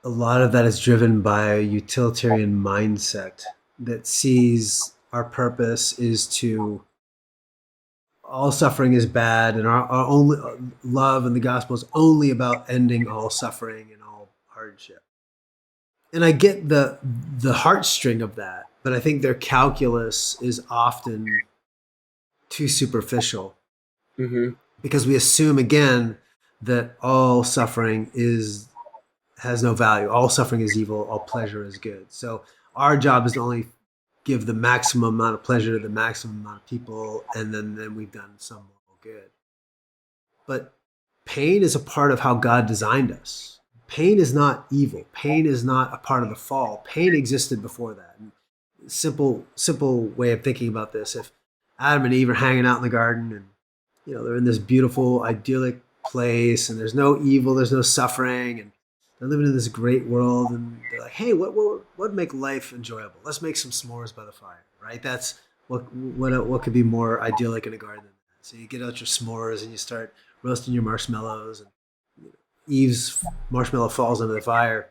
a lot of that is driven by a utilitarian mindset that sees our purpose is to all suffering is bad, and our only love and the gospel is only about ending all suffering and all hardship. And I get the heartstring of that, but I think their calculus is often too superficial hmm because we assume again that all suffering is has no value. All suffering is evil. All pleasure is good. So our job is to only give the maximum amount of pleasure to the maximum amount of people, and then we've done some moral good. But pain is a part of how God designed us. Pain is not evil. Pain is not a part of the fall. Pain existed before that. And simple way of thinking about this: if Adam and Eve are hanging out in the garden, and they're in this beautiful, idyllic place, and there's no evil, there's no suffering, and they're living in this great world, and they're like, hey, what would make life enjoyable? Let's make some s'mores by the fire, right? That's what could be more idyllic in a garden than that. So you get out your s'mores and you start roasting your marshmallows, and Eve's marshmallow falls into the fire.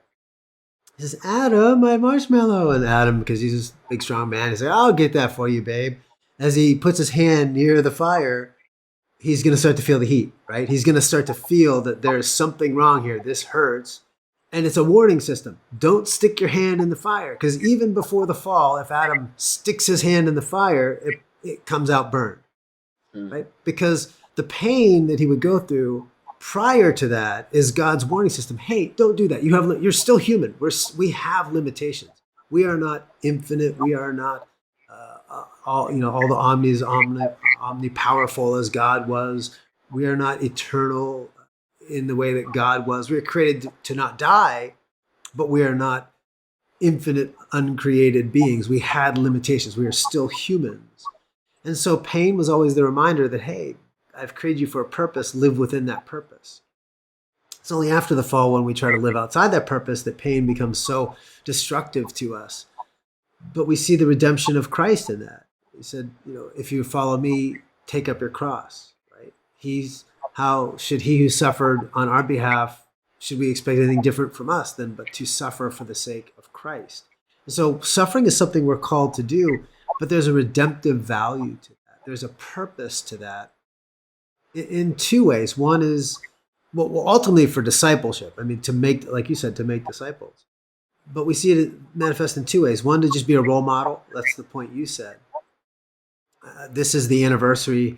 He says, Adam, my marshmallow. And Adam, because he's this big, strong man, he's like, I'll get that for you, babe. As he puts his hand near the fire, he's going to start to feel the heat, right? He's going to start to feel that there's something wrong here. This hurts. And it's a warning system. Don't stick your hand in the fire. Because even before the fall, if Adam sticks his hand in the fire, it comes out burned, right? Because the pain that he would go through prior to that is God's warning system. Hey, don't do that. You're still human. We have limitations. We are not infinite. We are not all the omnipowerful as God was. We are not eternal in the way that God was. We are created to not die, but we are not infinite, uncreated beings. We had limitations. We are still humans. And so pain was always the reminder that, hey, I've created you for a purpose. Live within that purpose. It's only after the fall, when we try to live outside that purpose, that pain becomes so destructive to us. But we see the redemption of Christ in that. He said, if you follow me, take up your cross, right? How should he who suffered on our behalf, should we expect anything different from us but to suffer for the sake of Christ? And so suffering is something we're called to do, but there's a redemptive value to that. There's a purpose to that in two ways. One is, well, ultimately for discipleship. I mean, to make, like you said, to make disciples. But we see it manifest in two ways. One, to just be a role model. That's the point you said. This is the anniversary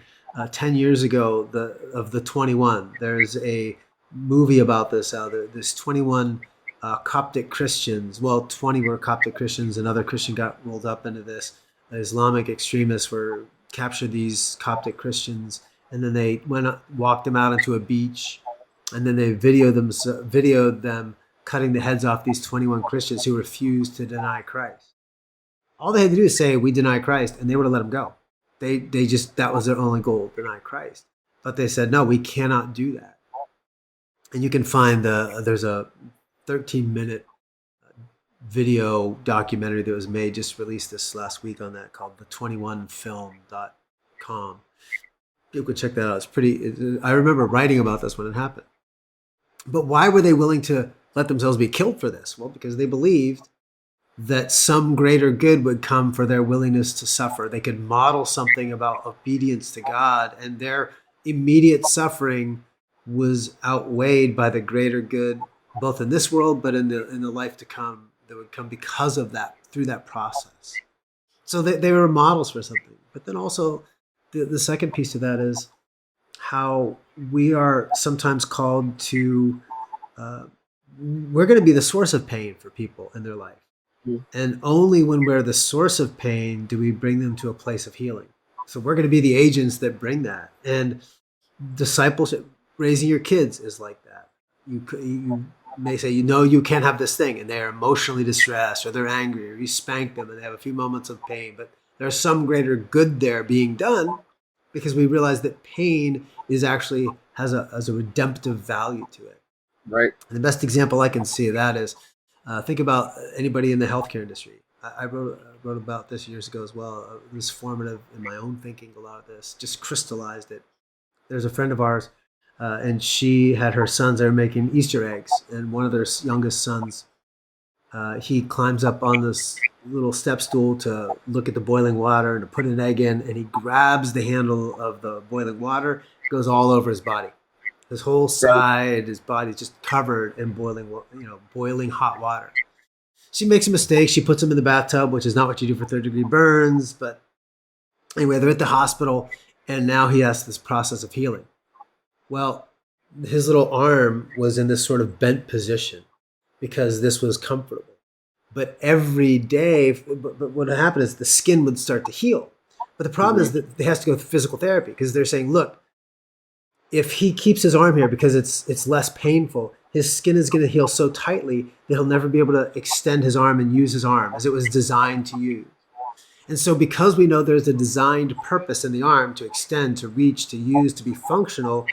10 years ago of the 21. There's a movie about this out there. This 21 Coptic Christians. Well, 20 were Coptic Christians. Another Christian got rolled up into this. Islamic extremists captured these Coptic Christians, and then they walked them out into a beach, and then they videoed them cutting the heads off these 21 Christians who refused to deny Christ. All they had to do is say, we deny Christ, and they would have let them go. That was their only goal, deny Christ. But they said, no, we cannot do that. And you can find there's a 13-minute video documentary that was made, just released this last week on that, called the21film.com. You could check that out. It's pretty, I remember writing about this when it happened. But why were they willing to let themselves be killed for this? Well, because they believed that some greater good would come for their willingness to suffer. They could model something about obedience to God, and their immediate suffering was outweighed by the greater good, both in this world, but in the life to come, that would come because of that, through that process. So they were models for something. But then also, the second piece of that is how we are sometimes called to, we're going to be the source of pain for people in their life. And only when we're the source of pain do we bring them to a place of healing. So we're going to be the agents that bring that. And discipleship, raising your kids is like that. You may say, you can't have this thing, and they're emotionally distressed, or they're angry, or you spank them and they have a few moments of pain. But there's some greater good there being done, because we realize that pain is actually has a redemptive value to it. Right. And the best example I can see of that is, think about anybody in the healthcare industry. I wrote about this years ago as well. It was formative in my own thinking. A lot of this just crystallized it. There's a friend of ours, and she had her sons that are making Easter eggs. And one of their youngest sons, he climbs up on this little step stool to look at the boiling water and to put an egg in. And he grabs the handle of the boiling water. It goes all over his body. His whole side, his body's just covered in boiling hot water. She makes a mistake. She puts him in the bathtub, which is not what you do for third-degree burns. But anyway, they're at the hospital, and now he has this process of healing. Well, his little arm was in this sort of bent position because this was comfortable. But every day, but what would happen is the skin would start to heal. But the problem is that it has to go through physical therapy, because they're saying, look, if he keeps his arm here because it's less painful, his skin is going to heal so tightly that he'll never be able to extend his arm and use his arm as it was designed to use. And so because we know there's a designed purpose in the arm to extend, to reach, to use, to be functional,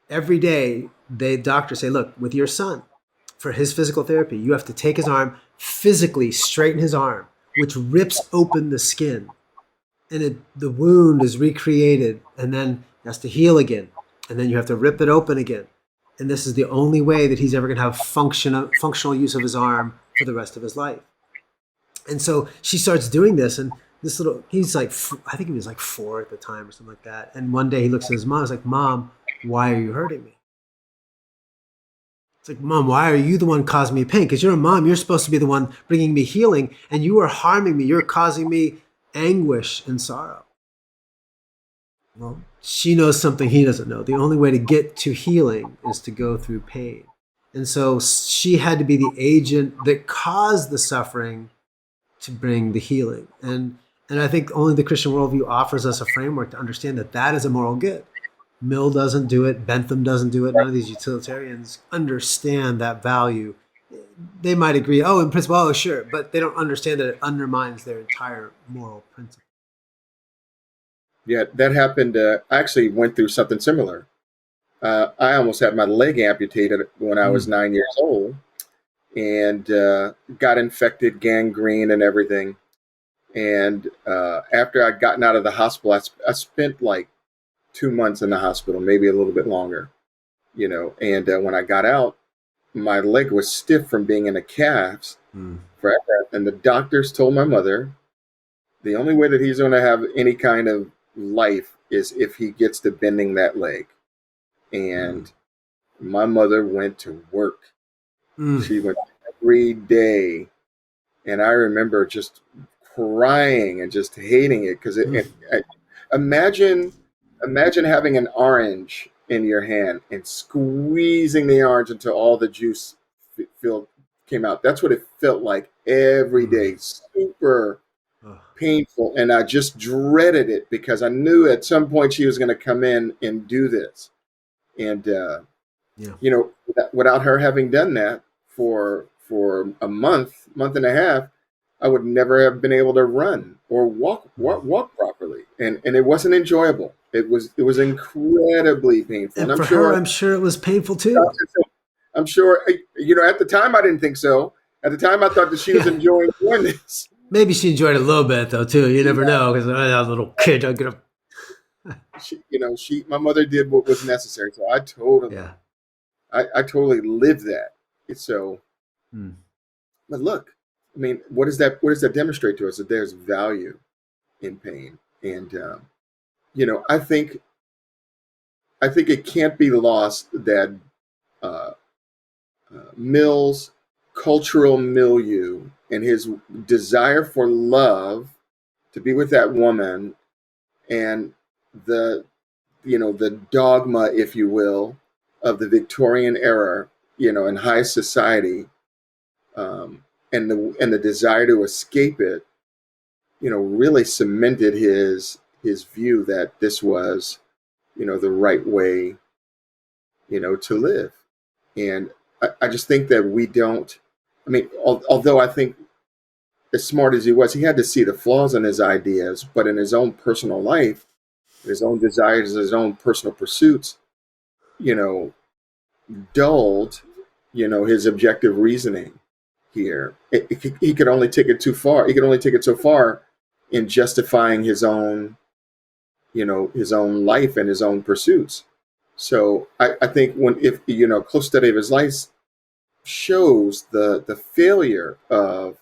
every day doctors say, look, with your son, for his physical therapy, you have to take his arm, physically straighten his arm, which rips open the skin. And the wound is recreated and then has to heal again. And then you have to rip it open again. And this is the only way that he's ever going to have functional use of his arm for the rest of his life. And so she starts doing this, and he's like, I think he was like 4 at the time or something like that. And one day he looks at his mom, he's like, Mom, why are you hurting me? It's like, Mom, why are you the one causing me pain? Because you're a mom, you're supposed to be the one bringing me healing, and you are harming me. You're causing me anguish and sorrow. Well, she knows something he doesn't know. The only way to get to healing is to go through pain. And so she had to be the agent that caused the suffering to bring the healing. And I think only the Christian worldview offers us a framework to understand that that is a moral good. Mill doesn't do it. Bentham doesn't do it. None of these utilitarians understand that value. They might agree, in principle, sure, but they don't understand that it undermines their entire moral principle. Yeah, that happened. I actually went through something similar. I almost had my leg amputated when I was 9 years old, and got infected, gangrene and everything. And after I'd gotten out of the hospital, I spent like 2 months in the hospital, maybe a little bit longer, and when I got out, my leg was stiff from being in a cast forever. And the doctors told my mother, the only way that he's going to have any kind of life is if he gets to bending that leg. And my mother went to work. She went every day. And I remember just crying and just hating it, because imagine having an orange in your hand and squeezing the orange until all the juice came out. That's what it felt like every day. Super painful. And I just dreaded it, because I knew at some point she was going to come in and do this. And, without her having done that for a month and a half, I would never have been able to run or walk properly. And it wasn't enjoyable. It was incredibly painful. And for her, I'm sure it was painful too. I'm sure, at the time I didn't think so. At the time I thought that she was enjoying doing this. Maybe she enjoyed it a little bit though too. You never know, because I was a little kid. I could have. My mother did what was necessary. So I totally, I totally lived that. It's so, but look, I mean, what does that demonstrate to us? That there's value in pain. And, I think it can't be lost that Mill's cultural milieu and his desire for love, to be with that woman, and the dogma, if you will, of the Victorian era, in high society, and the desire to escape it, really cemented his view that this was, the right way, to live. And I just think that we don't, although I think as smart as he was, he had to see the flaws in his ideas, but in his own personal life, his own desires, his own personal pursuits, dulled, his objective reasoning here. He could only take it too far. He could only take it so far in justifying his own life and his own pursuits. So I think if close study of his life shows the failure of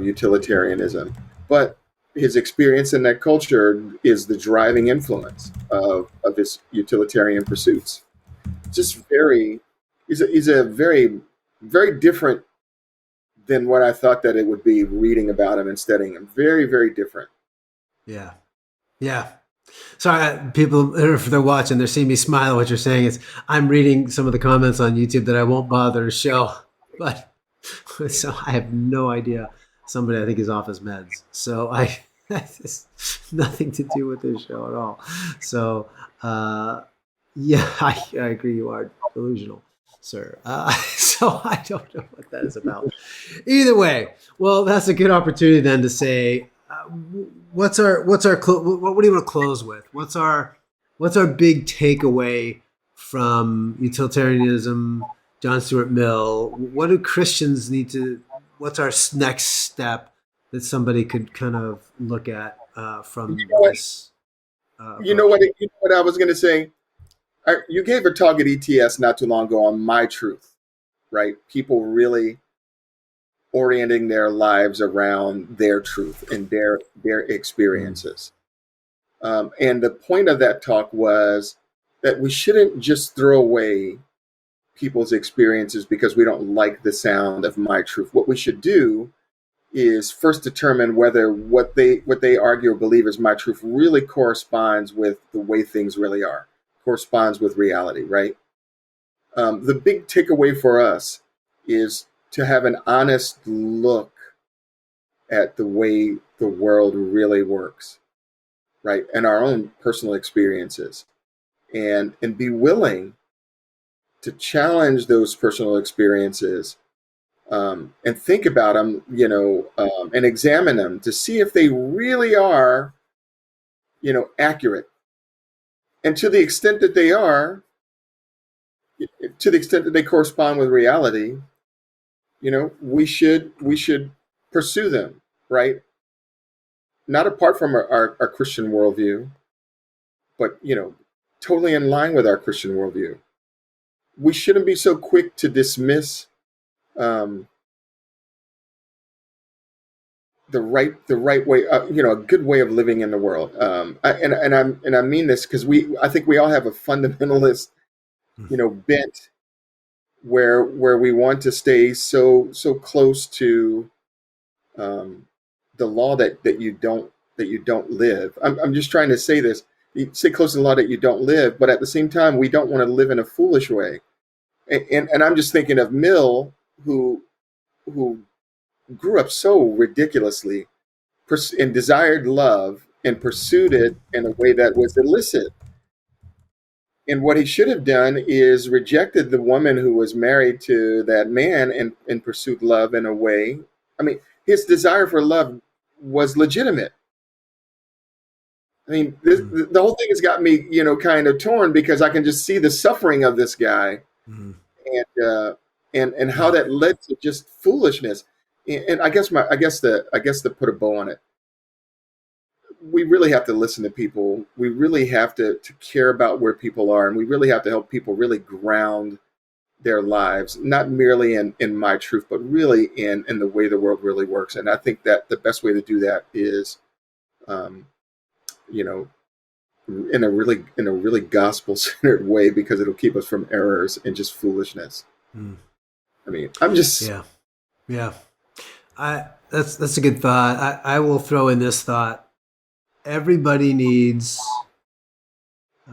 utilitarianism, but his experience in that culture is the driving influence of his utilitarian pursuits. Just he's a very, very different than what I thought that it would be reading about him and studying him. Very, very different. Yeah. Yeah. Sorry, people, if they're watching, they're seeing me smile. What you're saying is I'm reading some of the comments on YouTube that I won't bother to show, but So I have no idea. Somebody I think is off his meds. So I it's nothing to do with this show at all. So yeah, I agree. You are delusional, sir. So I don't know what that is about. Either way, well, that's a good opportunity then to say, what's our what do you want to close with? What's our big takeaway from utilitarianism, John Stuart Mill? What do Christians need to? What's our next step that somebody could kind of look at from You know what? this? You know what? You know what I was going to say. You gave a talk at ETS not too long ago on my truth, right? People really orienting their lives around their truth and their experiences. And the point of that talk was that we shouldn't just throw away people's experiences because we don't like the sound of my truth. What we should do is first determine whether what they argue or believe is my truth really corresponds with the way things really are, corresponds with reality, right? The big takeaway for us is to have an honest look at the way the world really works, right? And our own personal experiences, and be willing to challenge those personal experiences, and think about them, and examine them to see if they really are, accurate. And to the extent that they are, to the extent that they correspond with reality, we should pursue them, right? Not apart from our Christian worldview, but totally in line with our Christian worldview. We shouldn't be so quick to dismiss the right way, a good way of living in the world. I mean this because I think we all have a fundamentalist, bent where we want to stay so close to the law that you don't live. I'm just trying to say this. You stay close to the law that you don't live, but at the same time, we don't want to live in a foolish way. And I'm just thinking of Mill, who grew up so ridiculously and desired love and pursued it in a way that was illicit. And what he should have done is rejected the woman who was married to that man and pursued love in a way. I mean, his desire for love was legitimate. I mean, the whole thing has got me, kind of torn because I can just see the suffering of this guy, and how that led to just foolishness. And I guess to put a bow on it, we really have to listen to people. We really have to care about where people are, and we really have to help people really ground their lives, not merely in my truth, but really in the way the world really works. And I think that the best way to do that is, in a really gospel-centered way, because it'll keep us from errors and just foolishness. I mean, I'm just yeah. That's a good thought. I will throw in this thought. Everybody needs,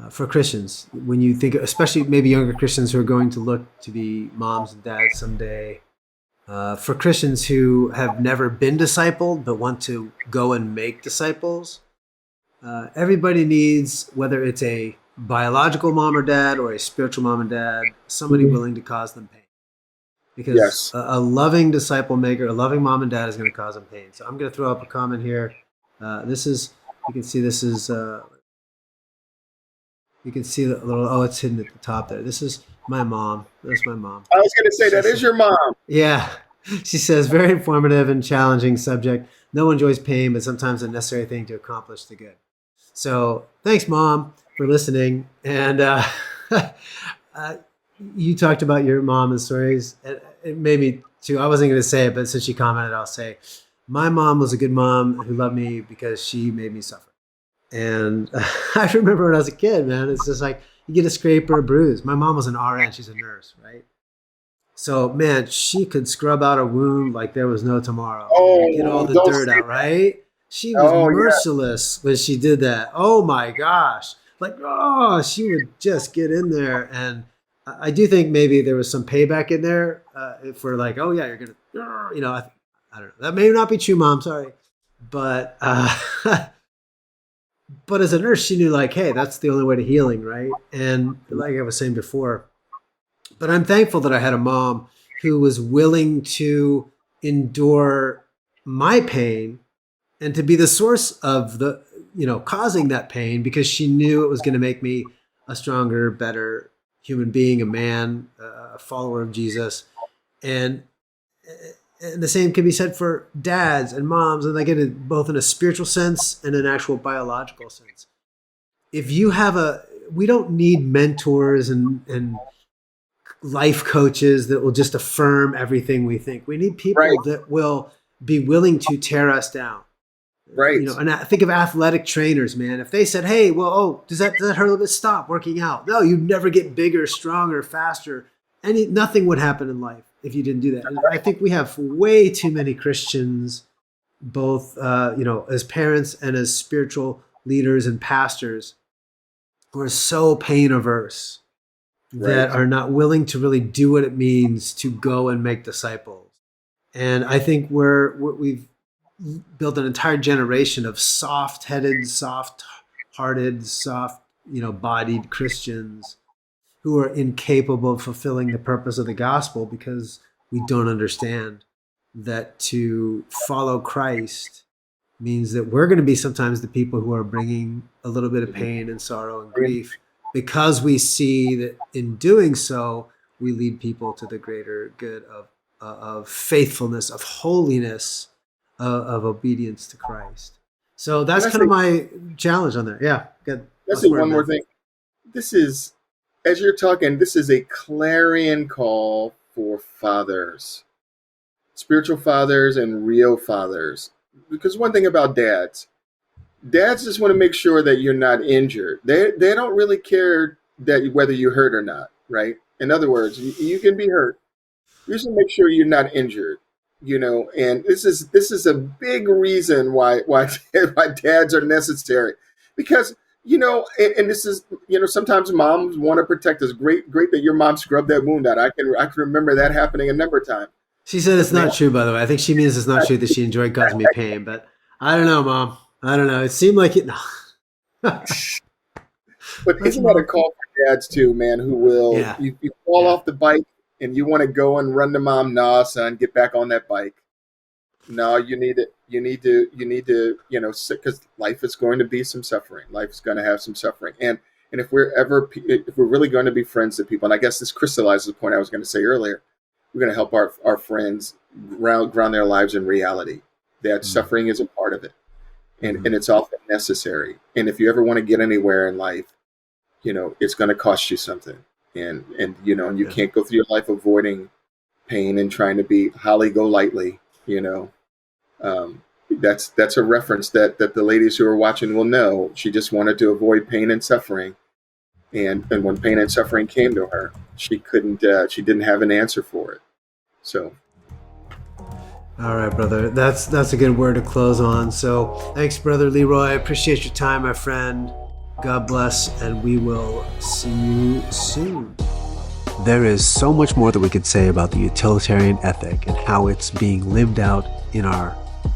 for Christians, when you think, especially maybe younger Christians who are going to look to be moms and dads someday, for Christians who have never been discipled but want to go and make disciples, everybody needs, whether it's a biological mom or dad or a spiritual mom and dad, somebody willing to cause them pain. Because yes. a loving disciple maker, a loving mom and dad is going to cause them pain. So I'm going to throw up a comment here. You can see this is, you can see the little, it's hidden at the top there. This is my mom. That's my mom. I was going to say, that is your mom. Yeah. She says, very informative and challenging subject. No one enjoys pain, but sometimes a necessary thing to accomplish the good. So thanks, Mom, for listening. And you talked about your mom and stories. It made me too. I wasn't going to say it, but since she commented, I'll say, my mom was a good mom who loved me because she made me suffer. And I remember when I was a kid, man, it's just like you get a scrape or a bruise. My mom was an RN. She's a nurse, right? So, man, she could scrub out a wound like there was no tomorrow. Get all the dirt out, right? She was merciless when she did that. Oh, my gosh. Like, she would just get in there. And I do think maybe there was some payback in there for like, oh yeah, you're gonna, I don't know. That may not be true, Mom. Sorry, but but as a nurse, she knew like, hey, that's the only way to healing, right? And like I was saying before, but I'm thankful that I had a mom who was willing to endure my pain and to be the source of the, causing that pain because she knew it was going to make me a stronger, better human being, a man, a follower of Jesus. And the same can be said for dads and moms, and they get it both in a spiritual sense and an actual biological sense. If you have we don't need mentors and life coaches that will just affirm everything we think. We need people that will be willing to tear us down. Right. And I think of athletic trainers, man. If they said, hey, well, does that hurt a little bit? Stop working out. No, you'd never get bigger, stronger, faster. Nothing would happen in life if you didn't do that. And I think we have way too many Christians, both, as parents and as spiritual leaders and pastors, who are so pain averse that are not willing to really do what it means to go and make disciples. And I think we've built an entire generation of soft-headed, soft-hearted, bodied Christians who are incapable of fulfilling the purpose of the gospel because we don't understand that to follow Christ means that we're going to be sometimes the people who are bringing a little bit of pain and sorrow and grief because we see that in doing so, we lead people to the greater good of faithfulness, of holiness, of obedience to Christ. So that's kind of my challenge on there. Yeah. Good. Let's do one more thing. This is, as you're talking, this is a clarion call for fathers, spiritual fathers and real fathers. Because one thing about dads just want to make sure that you're not injured. They don't really care that whether you're hurt or not, right? In other words, you can be hurt. You just make sure you're not injured. And this is a big reason why dads are necessary, because and this is sometimes moms want to protect us. Great that your mom scrubbed that wound out. I can remember that happening a number of times. She said it's not true, by the way. I think she means it's not true that she enjoyed causing me pain, but I don't know, Mom. I don't know. It seemed like it. No. But isn't that a call for dads too, man? Who will you fall off the bike and you want to go and run to mom? Nah, son, get back on that bike. No, you need to, because life is going to be some suffering. Life is going to have some suffering. And if we're really going to be friends to people, and I guess this crystallizes the point I was going to say earlier, we're going to help our friends ground their lives in reality, that suffering is a part of it. And it's often necessary. And if you ever want to get anywhere in life, it's going to cost you something. And you can't go through your life avoiding pain and trying to be holly go lightly, That's a reference that the ladies who are watching will know. She just wanted to avoid pain and suffering. And when pain and suffering came to her, she didn't have an answer for it. So. All right, brother. That's a good word to close on. So thanks, brother Leroy. I appreciate your time, my friend. God bless, and we will see you soon. There is so much more that we could say about the utilitarian ethic and how it's being lived out in our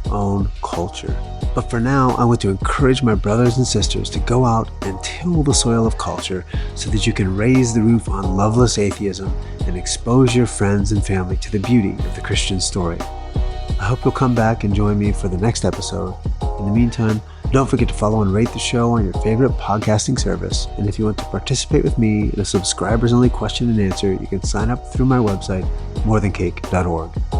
own culture. But for now, I want to encourage my brothers and sisters to go out and till the soil of culture so that you can raise the roof on loveless atheism and expose your friends and family to the beauty of the Christian story. I hope you'll come back and join me for the next episode. In the meantime, don't forget to follow and rate the show on your favorite podcasting service. And if you want to participate with me in a subscribers-only question and answer, you can sign up through my website, morethancake.org.